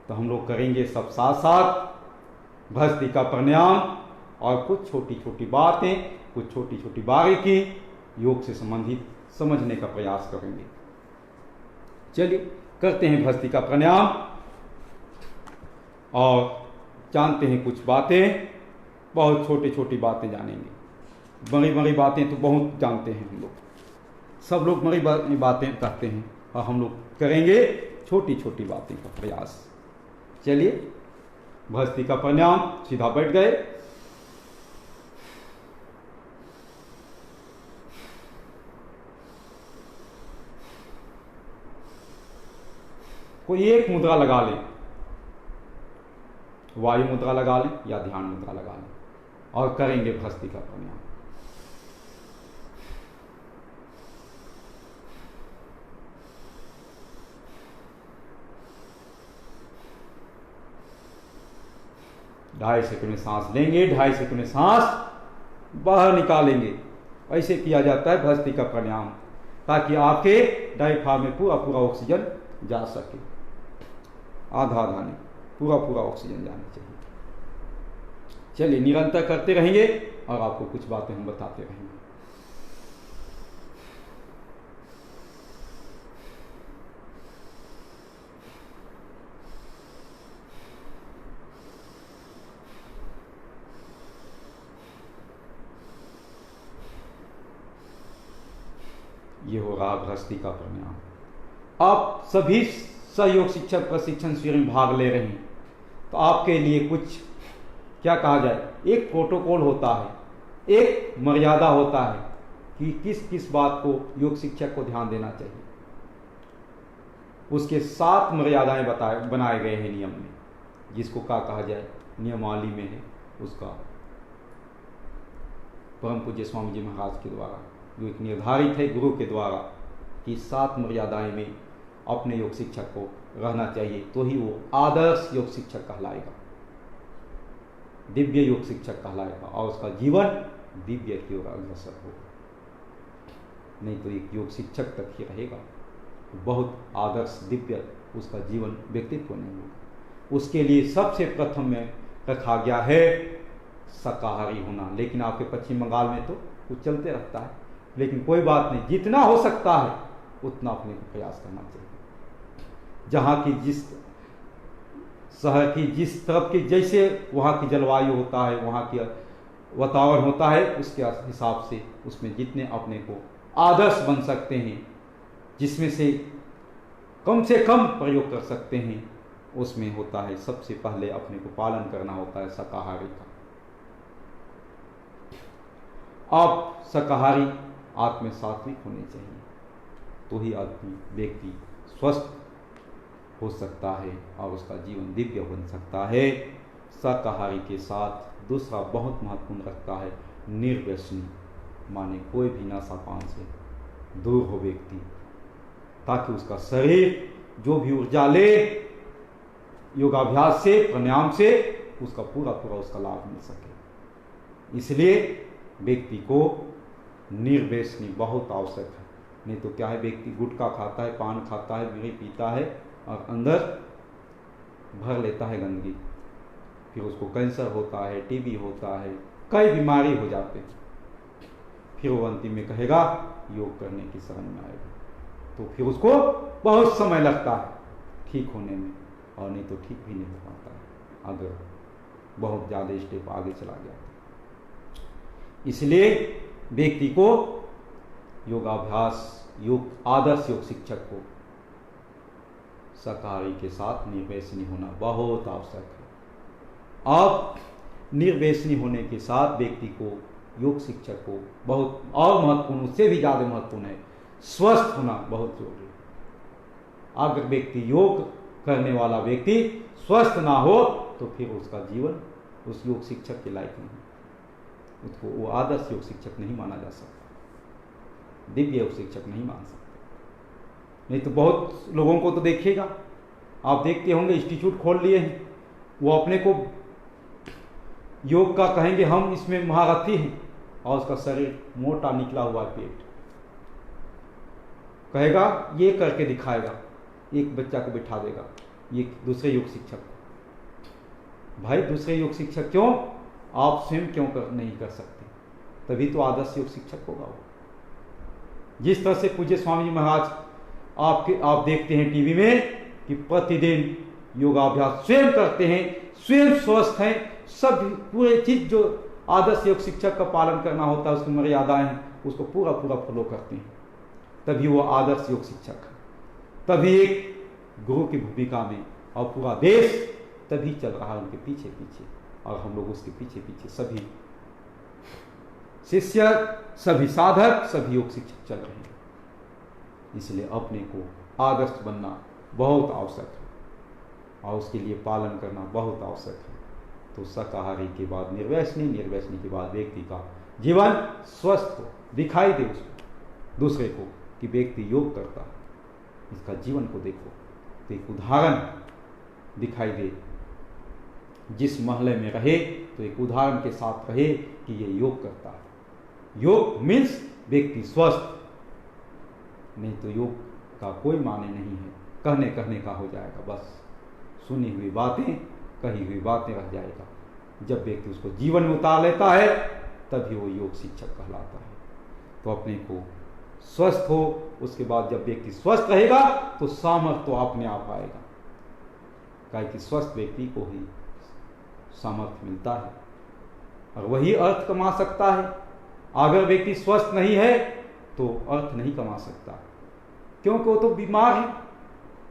तो हम लोग करेंगे सब साथ साथ भस्त्रिका प्राणायाम, और कुछ छोटी छोटी बातें, कुछ छोटी छोटी बारीकी योग से संबंधित समझने का प्रयास करेंगे। चलिए करते हैं भस्त्रिका प्राणायाम, और जानते हैं कुछ बातें, बहुत छोटी छोटी बातें जानेंगे। बड़ी बड़ी बातें तो बहुत जानते हैं हम लोग, सब लोग बड़ी बातें करते हैं, और हम लोग करेंगे छोटी छोटी बातें का प्रयास। चलिए भस्त्रिका प्राणायाम, सीधा बैठ गए, कोई एक मुद्रा लगा लें, वायु मुद्रा लगा लें या ध्यान मुद्रा लगा लें, और करेंगे भस्त्रिका प्राणायाम। ढाई सेकंड में सांस लेंगे, 2.5 सेकंड में सांस बाहर निकालेंगे। ऐसे किया जाता है भस्त्रिका प्राणायाम, ताकि आपके डायफ्राम में पूरा पूरा ऑक्सीजन जा सके। आधा आधा नहीं, पूरा पूरा ऑक्सीजन जाना चाहिए। चलिए निरंतर करते रहेंगे, और आपको कुछ बातें हम बताते रहेंगे। ये हो रहा भस्त्रिका प्राणायाम। आप सभी सहयोग शिक्षक प्रशिक्षण शिविर में भाग ले रहे हैं, तो आपके लिए कुछ क्या कहा जाए, एक प्रोटोकॉल होता है एक मर्यादा होता है कि किस किस बात को योग शिक्षक को ध्यान देना चाहिए। उसके 7 मर्यादाएं बनाए गए हैं नियम में, जिसको क्या कहा जाए, नियमावली में है उसका परम पूज्य स्वामी जी महाराज के द्वारा जो एक निर्धारित है गुरु के द्वारा कि 7 मर्यादाएं में अपने योग शिक्षक को रहना चाहिए, तो ही वो आदर्श योग शिक्षक कहलाएगा, दिव्य योग शिक्षक कहलाएगा और उसका जीवन दिव्य की ओर अग्रसर होगा। नहीं तो एक योग शिक्षक तक ही रहेगा, बहुत आदर्श दिव्य उसका जीवन व्यक्तित्व नहीं होगा। उसके लिए सबसे प्रथम में रखा गया है शाकाहारी होना। लेकिन आपके पश्चिम बंगाल में तो कुछ चलते रहता है, लेकिन कोई बात नहीं, जितना हो सकता है उतना अपने को प्रयास करना चाहिए। जहाँ की जिस शहर की जिस तरफ की जैसे वहाँ की जलवायु होता है, वहाँ की वातावरण होता है, उसके हिसाब से उसमें जितने अपने को आदर्श बन सकते हैं, जिसमें से कम प्रयोग कर सकते हैं, उसमें होता है सबसे पहले अपने को पालन करना होता है शाकाहारी का। आप शाकाहारी आत्म सात्विक होने चाहिए, तो ही आदमी व्यक्ति स्वस्थ हो सकता है और उसका जीवन दिव्य बन सकता है। शाकाहारी के साथ दूसरा बहुत महत्वपूर्ण रखता है निर्व्यसनी, माने कोई भी नशापान से दूर हो व्यक्ति, ताकि उसका शरीर जो भी ऊर्जा ले योगाभ्यास से, प्राणायाम से, उसका पूरा उसका लाभ मिल सके। इसलिए व्यक्ति को निर्व्यसनी बहुत आवश्यक है। नहीं तो क्या है, व्यक्ति गुटखा खाता है, पान खाता है, बीड़ी पीता है और अंदर भर लेता है गंदगी, फिर उसको कैंसर होता है, टीबी होता है, कई बीमारी हो जाते हैं। फिर वो अंतिम में कहेगा योग करने की शरण में आएगा, तो फिर उसको बहुत समय लगता है ठीक होने में, और नहीं तो ठीक भी नहीं हो पाता है अगर बहुत ज़्यादा स्टेप आगे चला गया। इसलिए व्यक्ति को योगाभ्यास, आदर्श योग शिक्षक को शाकाहारी के साथ निर्व्यसनी होना बहुत आवश्यक है। अब निर्व्यसनी होने के साथ व्यक्ति को योग शिक्षक को बहुत और महत्वपूर्ण, उससे भी ज़्यादा महत्वपूर्ण है स्वस्थ होना बहुत जरूरी है। अगर व्यक्ति योग करने वाला व्यक्ति स्वस्थ ना हो तो फिर उसका जीवन उस योग शिक्षक के लायक नहीं, उसको वो आदर्श योग शिक्षक नहीं माना जा सकता, दिव्य योग शिक्षक नहीं मान सकते। नहीं तो बहुत लोगों को तो देखिएगा, आप देखते होंगे इंस्टीट्यूट खोल लिए हैं, वो अपने को योग का कहेंगे हम इसमें महारथी हैं, और उसका शरीर मोटा निकला हुआ पेट, कहेगा ये करके दिखाएगा, एक बच्चा को बिठा देगा ये दूसरे योग शिक्षक को। भाई दूसरे योग शिक्षक क्यों, आप स्वयं क्यों नहीं कर सकते? तभी तो आदर्श योग शिक्षक होगा वो। जिस तरह से पूज्य स्वामी जी महाराज आप देखते हैं टीवी में कि प्रतिदिन योगाभ्यास स्वयं करते हैं, स्वयं स्वस्थ हैं, सब पूरे चीज जो आदर्श योग शिक्षक का पालन करना होता है, उसकी मर्यादाएं हैं, उसको पूरा फॉलो करते हैं, तभी वो आदर्श योग शिक्षक है। तभी एक गुरु की भूमिका में, और पूरा देश तभी चल रहा है उनके पीछे, और हम लोग उसके पीछे सभी शिष्य, सभी साधक, सभी योग शिक्षक चल रहे हैं। इसलिए अपने को आदर्श बनना बहुत आवश्यक है और उसके लिए पालन करना बहुत आवश्यक है। तो शाकाहारी के बाद निर्व्यसनी के बाद व्यक्ति का जीवन स्वस्थ हो, दिखाई दे उसको दूसरे को कि व्यक्ति योग करता है, इसका जीवन को देखो तो एक उदाहरण दिखाई दे। जिस मोहल्ले में रहे तो एक उदाहरण के साथ रहे कि ये योग करता है। योग मीन्स व्यक्ति स्वस्थ, नहीं तो योग का कोई माने नहीं है, कहने का हो जाएगा, बस सुनी हुई बातें, कही हुई बातें रह जाएगा। जब व्यक्ति उसको जीवन में उतार लेता है तभी वो योग शिक्षक कहलाता है। तो अपने को स्वस्थ हो, उसके बाद जब व्यक्ति स्वस्थ रहेगा तो सामर्थ्य तो अपने आप आएगा, काहे कि स्वस्थ व्यक्ति को ही सामर्थ्य मिलता है और वही अर्थ कमा सकता है। अगर व्यक्ति स्वस्थ नहीं है तो अर्थ नहीं कमा सकता, क्योंकि वो तो बीमार है,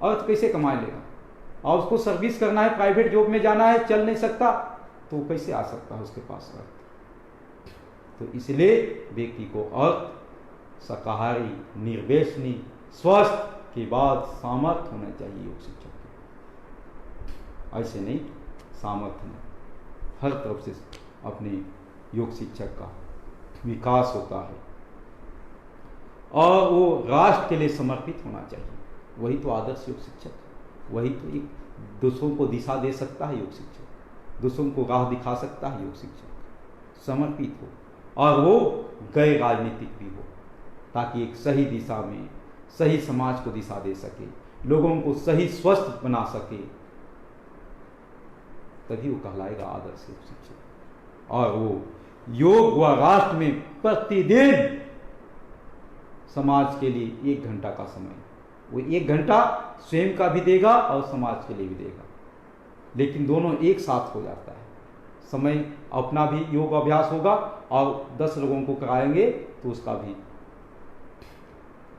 अर्थ कैसे कमा लेगा? और उसको सर्विस करना है, प्राइवेट जॉब में जाना है, चल नहीं सकता, तो कैसे आ सकता है उसके पास अर्थ? तो इसलिए व्यक्ति को अर्थ, शाकाहारी, निर्व्यसनी, स्वस्थ के बाद सामर्थ्य होना चाहिए योग शिक्षक को। ऐसे नहीं, सामर्थ्य नहीं, हर तरफ से अपने योग शिक्षक का विकास होता है और वो राष्ट्र के लिए समर्पित होना चाहिए। वही तो आदर्श योग शिक्षक है, वही तो एक दूसरों को दिशा दे सकता है योग शिक्षक, दूसरों को राह दिखा सकता है योग शिक्षक। समर्पित हो और वो गैर राजनीतिक भी हो, ताकि एक सही दिशा में सही समाज को दिशा दे सके, लोगों को सही स्वस्थ बना सके, तभी वो कहलाएगा आदर्श योग शिक्षक। और वो योग व राष्ट्र में प्रतिदिन समाज के लिए 1 घंटा का समय, वो 1 घंटा स्वयं का भी देगा और समाज के लिए भी देगा, लेकिन दोनों एक साथ हो जाता है। समय अपना भी योग अभ्यास होगा और 10 लोगों को कराएंगे तो उसका भी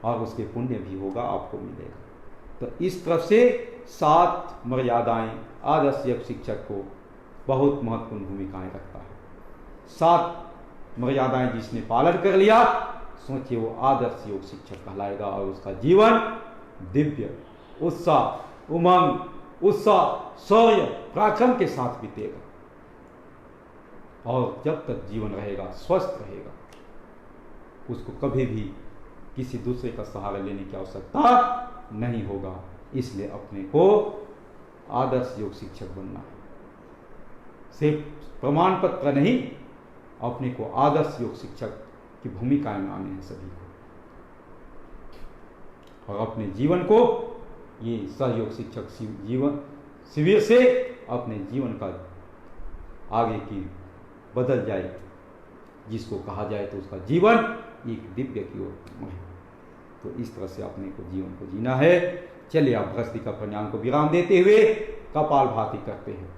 और उसके पुण्य भी होगा, आपको मिलेगा। तो इस तरफ से 7 मर्यादाएं आदर्श योग शिक्षक को बहुत महत्वपूर्ण भूमिकाएं रखता है। 7 मर्यादाएं जिसने पालन कर लिया, सोचिए वो आदर्श योग शिक्षक कहलाएगा और उसका जीवन दिव्य, उत्साह, उमंग, उत्साह, शौर्य, पराक्रम के साथ बीतेगा। और जब तक जीवन रहेगा, स्वस्थ रहेगा, उसको कभी भी किसी दूसरे का सहारा लेने की आवश्यकता नहीं होगा। इसलिए अपने को आदर्श योग शिक्षक बनना है, सिर्फ प्रमाण पत्र नहीं, अपने को आदर्श योग शिक्षक की भूमिकाएं निभानी है सभी को। और अपने जीवन को ये सहयोग शिक्षक जीवन शिविर से अपने जीवन का आगे की बदल जाए, जिसको कहा जाए तो उसका जीवन एक दिव्य की ओर बढ़े। तो इस तरह से अपने को जीवन को जीना है। चलिए आप भस्त्रिका प्राणायाम को विराम देते हुए कपालभाति करते हैं।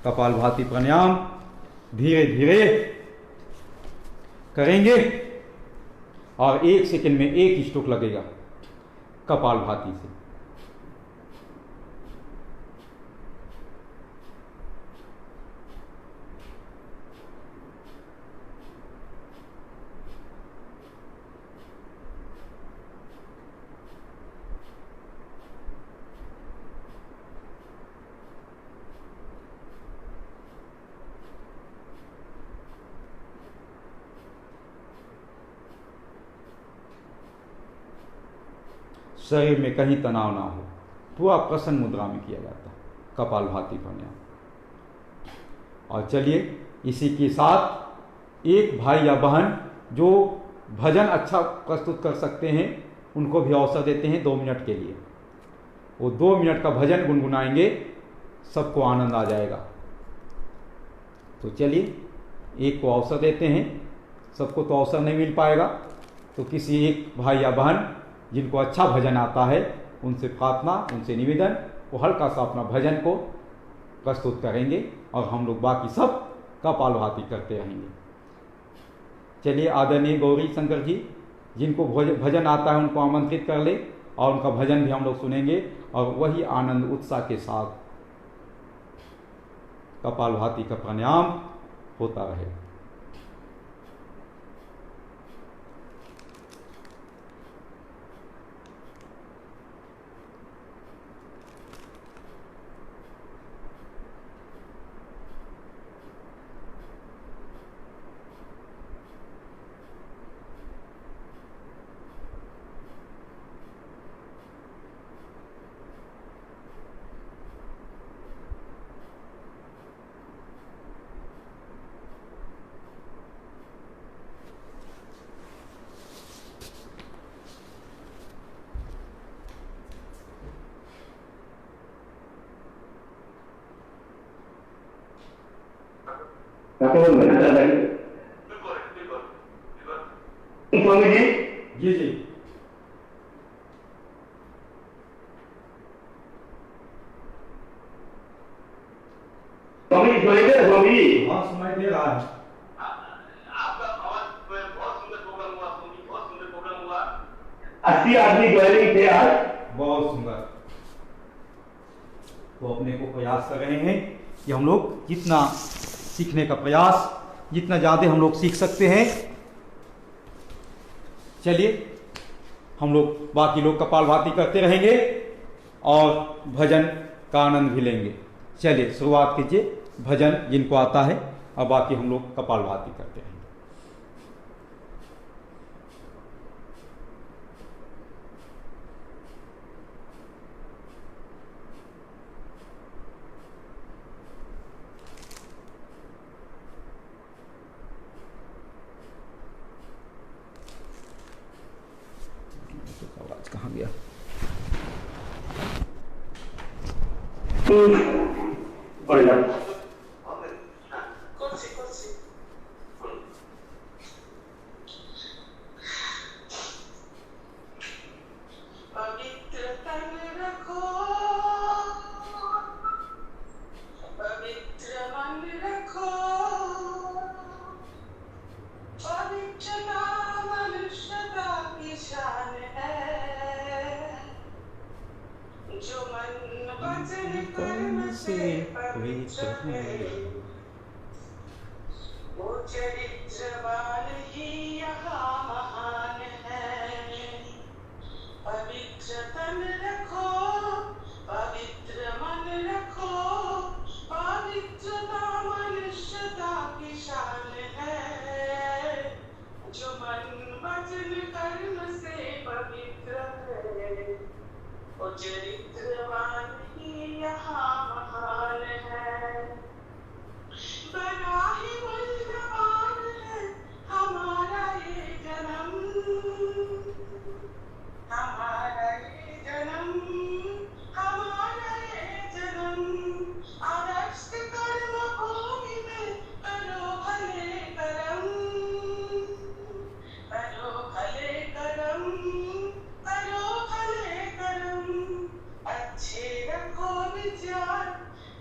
कपालभाति प्राणायाम धीरे धीरे करेंगे और 1 सेकंड में 1 स्ट्रोक लगेगा कपालभाति से। शरीर में कहीं तनाव ना हो, पूरा प्रसन्न मुद्रा में किया जाता है कपालभाति प्राणायाम। और चलिए इसी के साथ एक भाई या बहन जो भजन अच्छा प्रस्तुत कर सकते हैं, उनको भी अवसर देते हैं 2 मिनट के लिए। वो 2 मिनट का भजन गुनगुनाएंगे, सबको आनंद आ जाएगा। तो चलिए एक को अवसर देते हैं, सबको तो अवसर नहीं मिल पाएगा, तो किसी एक भाई या बहन जिनको अच्छा भजन आता है, उनसे प्रार्थना, उनसे निवेदन, वो हल्का सा अपना भजन को प्रस्तुत करेंगे और हम लोग बाकी सब कपालभाति करते रहेंगे। चलिए आदरणीय गौरी शंकर जी, जिनको भजन आता है उनको आमंत्रित कर ले और उनका भजन भी हम लोग सुनेंगे और वही आनंद उत्साह के साथ कपालभाति का प्राणायाम होता रहे। स्वामी जी, जी जी, स्वामी सुनाई दे रहा स्वामी? हाँ सुनाई दे रहा है। आपका आवाज बहुत सुंदर प्रोग्राम हुआ स्वामी, बहुत सुंदर प्रोग्राम हुआ। 80 आदमी ज्वाइनिंग थे आज, बहुत सुंदर। तो अपने को प्रयास कर रहे हैं कि हम लोग जितना सीखने का प्रयास, जितना ज़्यादा हम लोग सीख सकते हैं। चलिए हम लोग बाकी लोग कपालभाति करते रहेंगे और भजन का आनंद भी लेंगे। चलिए शुरुआत कीजिए, भजन जिनको आता है, और बाकी हम लोग कपालभाति करते रहेंगे। आवाज कहाँ गया? वो चरित्रवान ही यहाँ महान है। पवित्र तन रखो, पवित्र मन रखो, पवित्रता मनुष्यता की शान है। जो मन वचन कर्म से पवित्र है, वो चरित्रवान ही यहाँ महान है। बड़ा ही मूल्यवान है हमारा ये जन्म, हमारा ये जन्म, हमारा ये जन्म। अगस्त कर्म भूमि में करो भले कर्म, करो भले कर्म, करो भले कर्म। अच्छे रखो विचार,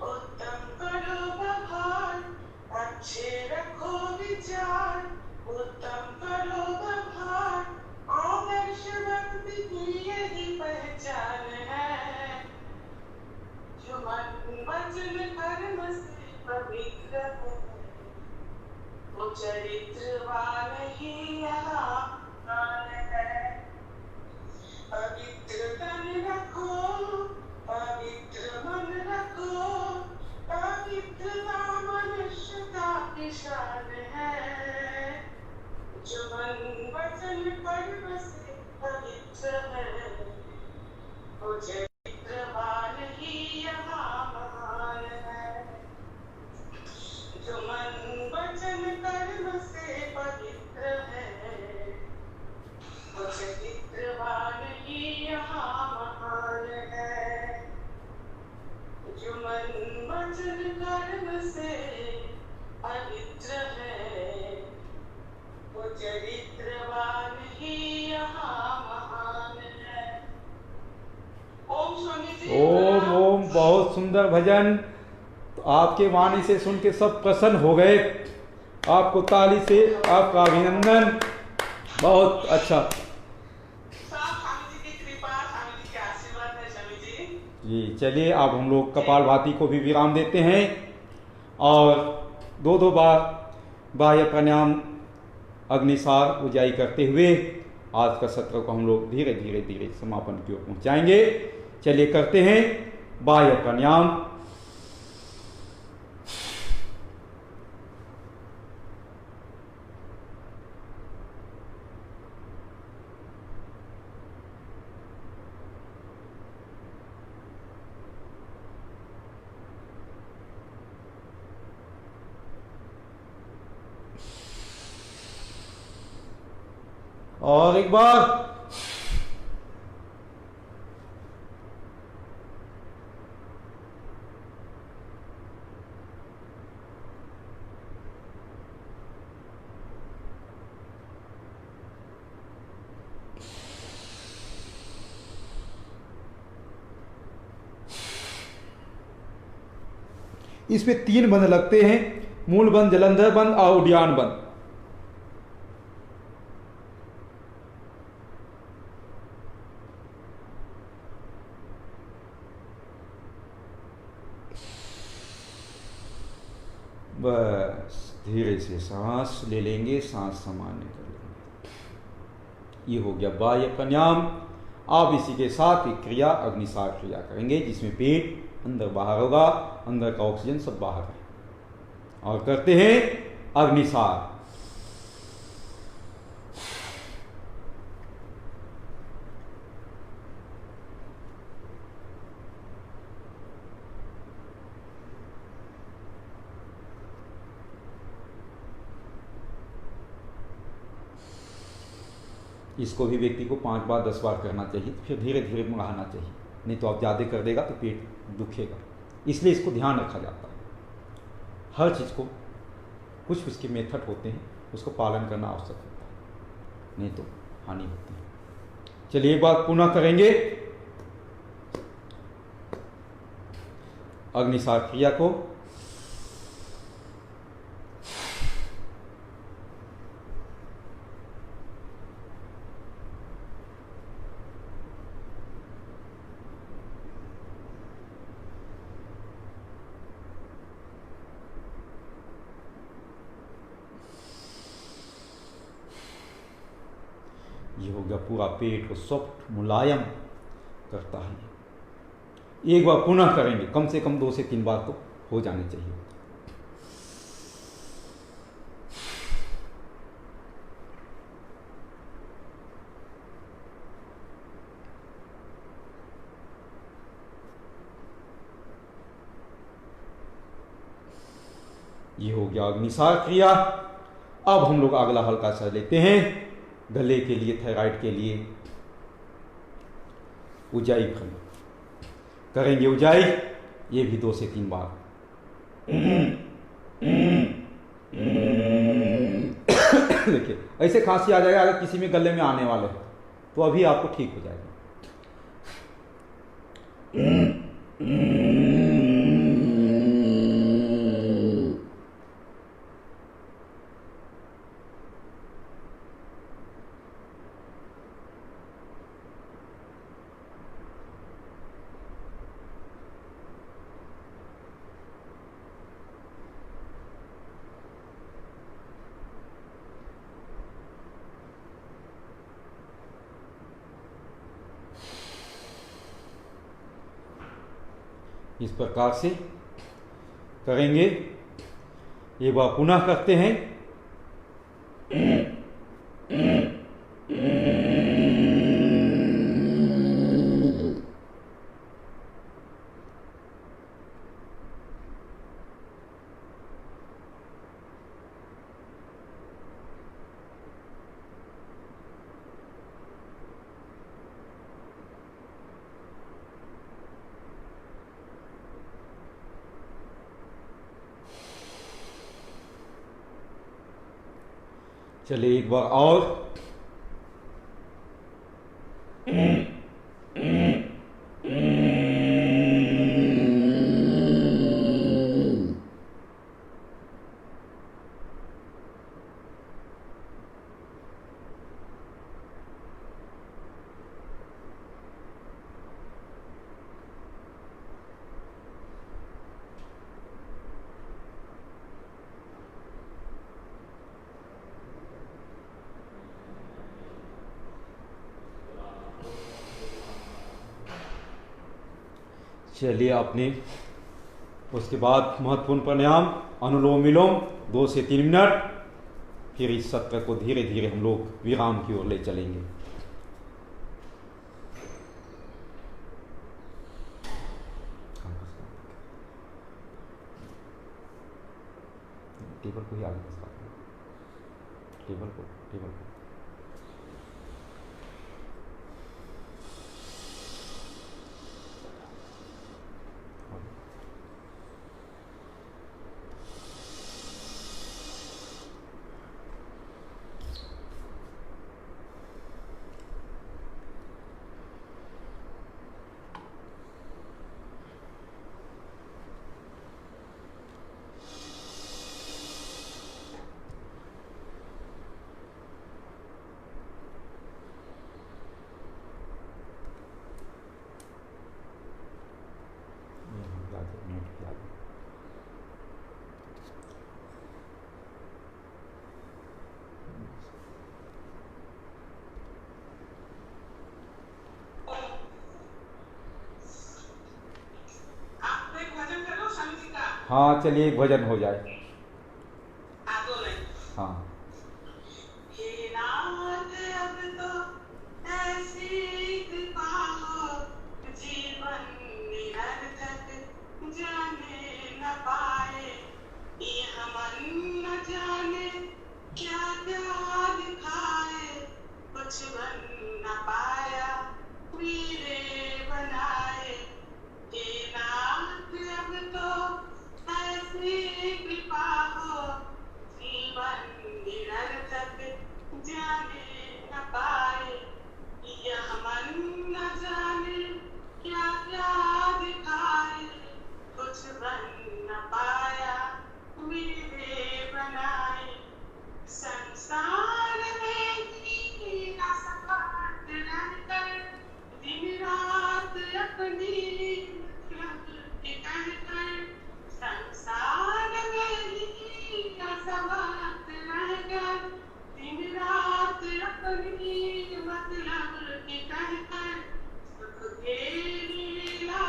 उत्तम करो व्यवहार। अच्छे रखो विचार, उत्तम करो व्यवहार। आदर्श व्यक्ति की यही पहचान है। जो मन वचन कर्म से पवित्र है, वो चरित्रवान ही यहाँ महान है। पवित्र तन रखो, पवित्र मन रखो, पवित्रता मनुष्यता की शान है। जो मन वचन कर्म से पवित्र है, वो चरित्रवान ही यहाँ महान है। जो मन वचन कर्म से पवित्र है, वो चरित्रवान ही यहाँ महान है। जो मन वचन कर्म से पवित्र है, वो चरित्रवान ही यहाँ महान है। ओम स्वामी जी। ओम ओम, बहुत सुंदर भजन। तो आपके वाणी से सुन के सब प्रसन्न हो गए। आपको ताली से आपका अभिनंदन। बहुत अच्छा जी। चलिए अब हम लोग कपालभाति को भी विराम देते हैं और दो बार बाह्य प्राणायाम अग्निसार उजाई करते हुए आज का सत्र को हम लोग धीरे धीरे समापन की ओर पहुंचाएंगे। चलिए करते हैं बाह्य प्राणायाम। और एक बार। इसमें 3 बंद लगते हैं, मूल बंद, जलंधर बंद और उड्डयन बंद। बस धीरे से सांस ले लेंगे, सांस सामान्य कर लेंगे। ये हो गया बाह्य प्राणायाम। आप इसी के साथ एक क्रिया अग्निसार क्रिया करेंगे, जिसमें पेट अंदर बाहर होगा, अंदर का ऑक्सीजन सब बाहर है। और करते हैं अग्निसार। इसको भी व्यक्ति को 5 बार 10 बार करना चाहिए, फिर धीरे धीरे बढ़ाना चाहिए, नहीं तो आप ज़्यादा कर देगा तो पेट दुखेगा। इसलिए इसको ध्यान रखा जाता है। हर चीज़ को कुछ उसके मेथड होते हैं, उसको पालन करना आवश्यक होता है, नहीं तो हानि होती है। चलिए एक बार पुनः करेंगे अग्निसार क्रिया को। ये हो गया, पूरा पेट को सॉफ्ट मुलायम करता है। एक बार पुनः करेंगे, कम से कम 2 से 3 बार तो हो जाने चाहिए। ये हो गया अग्निसार क्रिया। अब हम लोग अगला हल्का सा लेते हैं गले के लिए, थायराइड के लिए उजाई करेंगे। उजाई ये भी 2 से 3 बार। देखिए ऐसे खांसी आ जाएगा, अगर किसी में गले में आने वाले हो तो अभी आपको ठीक हो जाएगा। इस प्रकार से करेंगे। एक बार पुनः करते हैं। चलिए एक बार और। चलिए अपने उसके बाद महत्वपूर्ण प्राणायाम अनुलोम विलोम 2 से 3 मिनट। फिर इस सत्र को धीरे धीरे हम लोग विराम की ओर ले चलेंगे। टेबल को ही आगे टेबल को हाँ चलिए एक भजन हो जाए। दो लाइन। हाँ हे नाथ अब तो ऐसी कृपा हो, जीवन निरर्थक जाने न पाए, यह मन न जाने क्या क्या दिखाए, कुछ बन न पाया वीरे बनाए। हे नाथ अब तो ऐसी कृपा हो, जीवन निरर्थक जाने न पाए, यह मन न जाने क्या क्या दिखाए, कुछ बन न पाया मेरे बनाए। संसार में जीना सपाट रहकर, दिन रात अपनी मतलब टिकन कर, संसार में जीना सपाट रहकर, दिन रात अपनी मतलब टिकन कर, सुख के लीला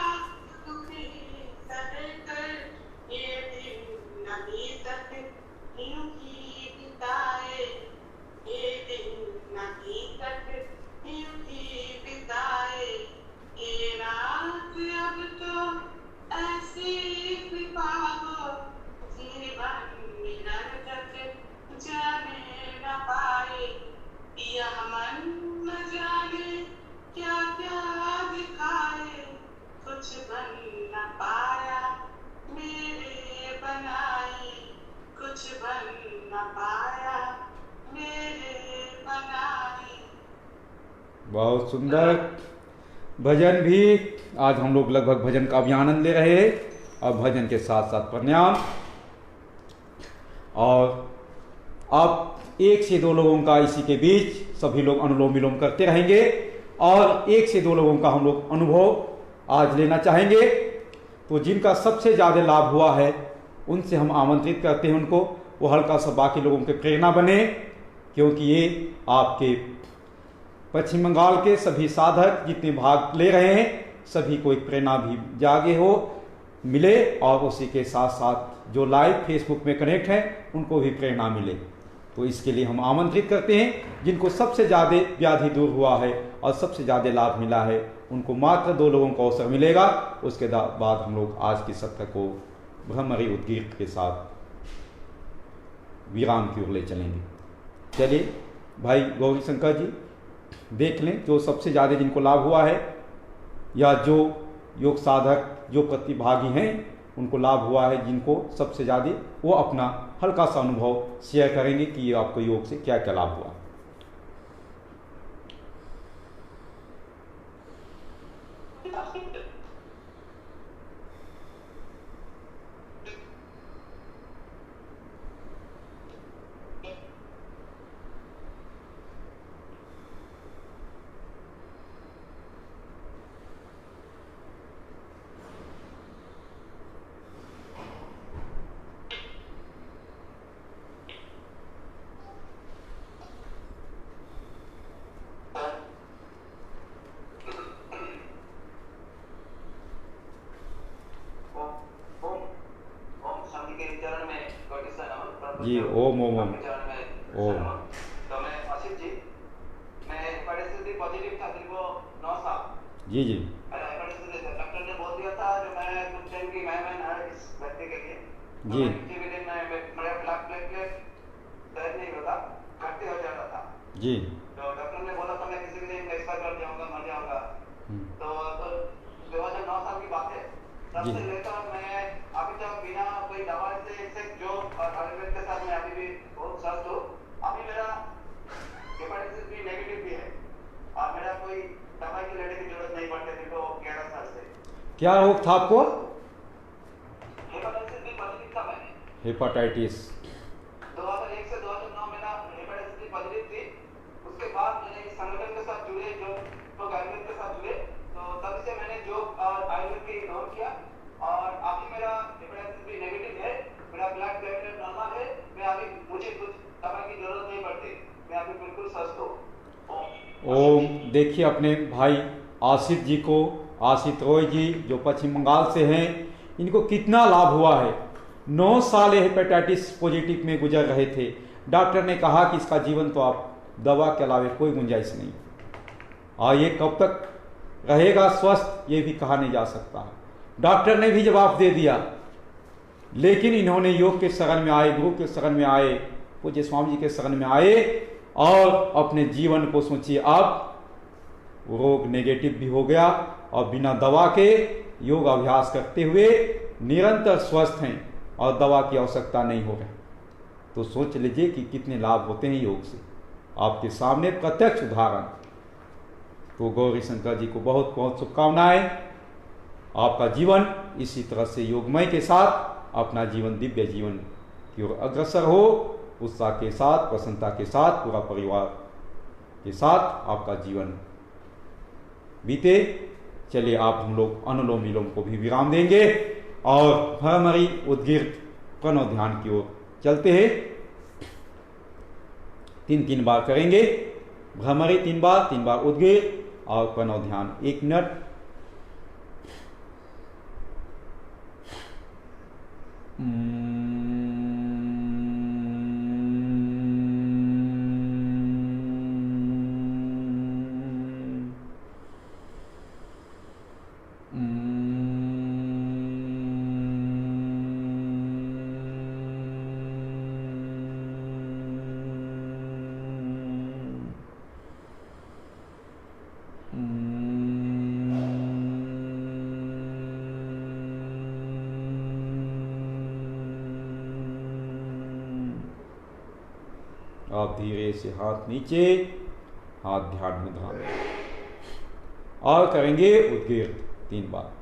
दुख के सहकर, ये दिन न बीतत यूं ही बिताए, ये दिन न बीतत यूं ही बिताए। हे नाथ अब तो ऐसी कृपा हो, जीवन निरर्थक जाने न पाए, यह मन न जाने क्या क्या दिखाए, कुछ बन न पाया मेरे बनाए, कुछ बन न पाया मेरे बनाए। बहुत सुंदर भजन भी। आज हम लोग लगभग भजन का भी आनंद ले रहे हैं और भजन के साथ साथ प्राणायाम। और अब 1 से 2 लोगों का इसी के बीच सभी लोग अनुलोम विलोम करते रहेंगे और 1 से 2 लोगों का हम लोग अनुभव आज लेना चाहेंगे। तो जिनका सबसे ज़्यादा लाभ हुआ है उनसे हम आमंत्रित करते हैं उनको वो हल्का सा बाकी लोगों के प्रेरणा बने, क्योंकि ये आपके पश्चिम बंगाल के सभी साधक जितने भाग ले रहे हैं सभी को एक प्रेरणा भी जागे हो मिले और उसी के साथ साथ जो लाइव फेसबुक में कनेक्ट हैं उनको भी प्रेरणा मिले। तो इसके लिए हम आमंत्रित करते हैं जिनको सबसे ज़्यादा व्याधि दूर हुआ है और सबसे ज़्यादा लाभ मिला है उनको मात्र 2 लोगों को अवसर मिलेगा। उसके बाद हम लोग आज के सत्र को ब्रह्मरी उद्गीत के साथ विराम की ओर ले चलेंगे। चलिए भाई गौरी शंकर जी देख लें जो सबसे ज़्यादा जिनको लाभ हुआ है या जो योग साधक जो प्रतिभागी हैं उनको लाभ हुआ है जिनको सबसे ज़्यादा वो अपना हल्का सा अनुभव शेयर करेंगे कि आपको योग से क्या क्या लाभ हुआ। जी ओम ओम ओम ओम। तो मैं आसिफ जी, मैं हेपेटाइटिस बी पॉजिटिव था दीर्घ 9 साल। जी जी डॉक्टर ने बोल दिया था जो मैं कुछ टाइम की मैं इस व्यक्ति के लिए जी मेरा ब्लड प्लेटलेट दर्द नहीं होता, घटते हो जाता था जी। तो डॉक्टर ने बोला था मैं किसी दिन एक्सपायर कर जाऊंगा, मर जाऊंगा। तो 2009 साल की बात है। तब से लेकर मैं अभी तक बिना कोई दवा से जो आयुर्वेद के साथ मैं अभी भी बहुत स्वस्थ हूँ। अभी मेरा हेपेटाइटिस बी नेगेटिव भी है और मेरा कोई दवाई की लेने की जरूरत नहीं पड़ती थी। तो 11 साल से क्या रोग था आपको? हेपेटाइटिस बी पॉजिटिव था मैंने। हेपेटाइटिस 2001 से 2009 मेरा हेपेटाइटिस बी पॉजिटिव थी। उसके बाद मैंने इस संगठन के साथ जुड़े, जो आयुर्वेद के साथ जुड़े, तो तब से मैंने जो आयुर्वेद की इग्नोर किया और अभी मेरा हेपेटाइटिस बी नेगेटिव है, मेरा ब्लड प्लेटलेट नॉर्मल है। मैं अभी मुझे कुछ दवाई की जरूरत नहीं पड़ती, मैं अभी बिल्कुल स्वस्थ हूँ। ओम। देखिए अपने भाई आसिफ जी को, आसिफ रॉय जी जो पश्चिम बंगाल से हैं, इनको कितना लाभ हुआ है। 9 साल हेपेटाइटिस पॉजिटिव में गुजर रहे थे। डॉक्टर ने कहा कि इसका जीवन तो आप दवा के अलावा कोई गुंजाइश नहीं, और ये कब तक रहेगा स्वस्थ ये भी कहा नहीं जा सकता। डॉक्टर ने भी जवाब दे दिया, लेकिन इन्होंने योग के शरण में आए, गुरु के शरण में आए, पूज्य स्वामी जी के शरण में आए और अपने जीवन को सोचिए। अब रोग नेगेटिव भी हो गया और बिना दवा के योग अभ्यास करते हुए निरंतर स्वस्थ हैं और दवा की आवश्यकता नहीं हो रही। तो सोच लीजिए कि कितने लाभ होते हैं योग से। आपके सामने प्रत्यक्ष उदाहरण। तो गौरी शंकर जी को बहुत बहुत शुभकामनाएं। आपका जीवन इसी तरह से योगमय के साथ अपना जीवन दिव्य जीवन की ओर अग्रसर हो, उत्साह के साथ, प्रसन्नता के साथ, पूरा परिवार के साथ आपका जीवन बीते। चलिए आप हम लोग अनुलोम विलोम को भी विराम देंगे और भ्रमरी उद्गीत प्रणव ध्यान की ओर चलते हैं। 3 बार करेंगे भ्रमरी, 3 बार उद्गीत और प्रणव ध्यान 1 मिनट। आप धीरे से हाथ नीचे, हाथ ध्यान मुद्रा में, और करेंगे उद्गीत 3 बार।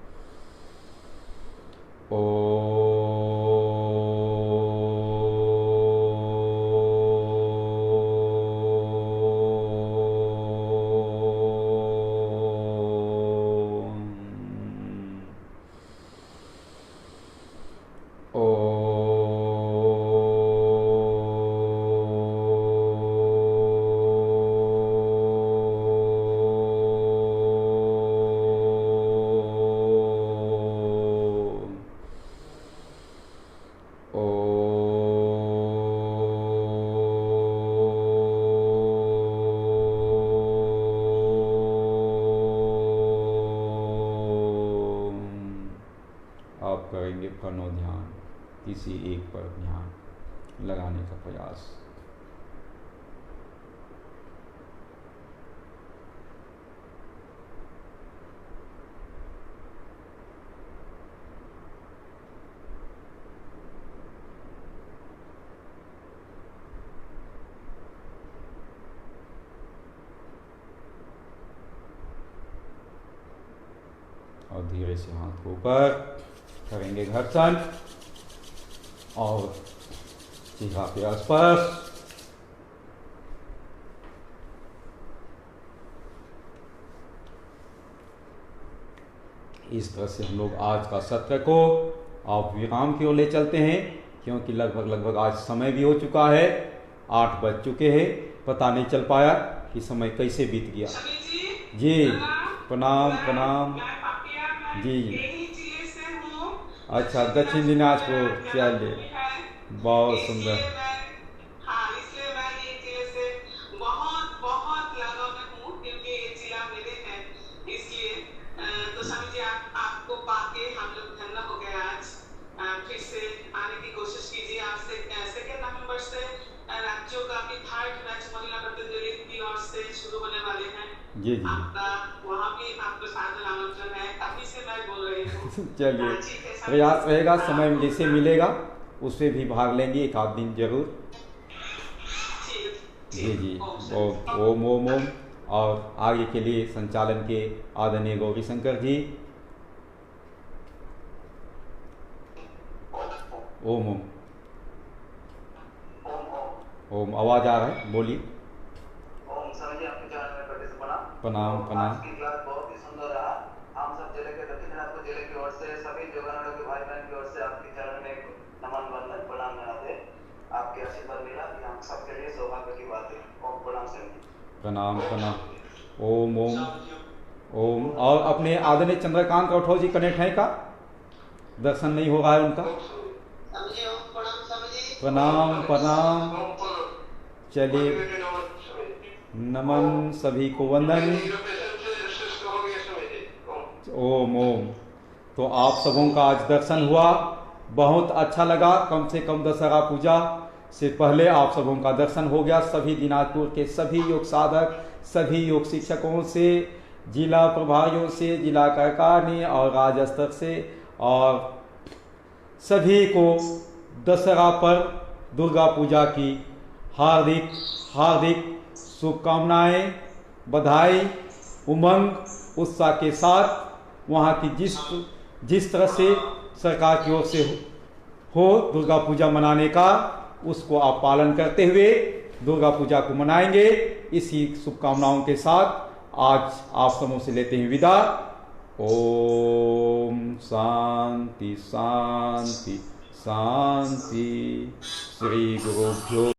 करेंगे प्रणव ध्यान, किसी एक पर ध्यान लगाने का प्रयास। और धीरे से हाथ को ऊपर करेंगे घर्षण और जिह्वा के स्पर्श। इस तरह से हम लोग आज का सत्र को आप विराम की ओर ले चलते हैं, क्योंकि लगभग आज समय भी हो चुका है, 8 बज चुके हैं। पता नहीं चल पाया कि समय कैसे बीत गया। जी प्रणाम प्रणाम जी। अच्छा, दक्षिण दिनाजपुर, चलिए बहुत सुंदर। हाँ, इसलिए मैं ये जिले से बहुत लगाव में हूँ, क्योंकि ये जिला मेरे है। इसलिए तो स्वामी जी आपको पाके हम लोग धन्य हो गए। आज फिर से आने की कोशिश कीजिए। आपसे 2 नवंबर से राज्यों का भी 3rd मैच महिला प्रतियोगिता की ओर से शुरू होने वाले हैं। जी जी, आपका वहाँ भी आपको सादर आमंत्रण है। अभी से मैं बोल रही हूँ। चलिए प्रयास रहेगा, समय जैसे मिलेगा उससे भी भाग लेंगे 1 आध दिन जरूर। जी जी, ओम ओम ओम। और आगे के लिए संचालन के आदरणीय गौरी शंकर जी। ओम ओम ओम, आवाज आ रहा है, बोलिए। ओम स्वामी जी, आपके चरण में पटे से प्रणाम। प्रणाम प्रणाम। आज की क्लास बहुत ही सुंदर रहा। हम सब जिले के दक्षिण दिनाजपुर जिले की ओर से सभी योगानंदों के भाई बहन की ओर से आपके चरण में एक नमन वंदन प्रणाम करते। आपके आशीर्वाद मिला, ये हम सबके लिए सौभाग्य की बात है। ओम प्रणाम स्वामी जी। प्रणाम प्रणाम। ओम ओम ओम। और अपने आदरणीय चंद्रकांत राठौर जी कनेक्ट है का? दर्शन नहीं हो रहा है उनका? समझे हो? प्रणाम समझे। प्रणाम प्रणाम। चलिए, नमन, सभी को वंदन। ओम ओम। तो आप सबों का आज दर्शन हुआ, बहुत अच्छा लगा। कम से कम दशहरा पूजा से पहले आप सबों का दर्शन हो गया। सभी दिनाजपुर के सभी योग साधक, सभी योग शिक्षकों से, जिला प्रभारियों से, जिला कार्यकारिणी और राज्य स्तर से, और सभी को दशहरा पर दुर्गा पूजा की हार्दिक हार्दिक शुभकामनाएं, बधाई, उमंग उत्साह के साथ वहाँ की जिस तरह से सरकार की ओर से हो दुर्गा पूजा मनाने का, उसको आप पालन करते हुए दुर्गा पूजा को मनाएंगे। इसी शुभकामनाओं के साथ आज आप सबों से लेते हैं विदा। ओम शांति शांति शांति। श्री गुरुभ्यो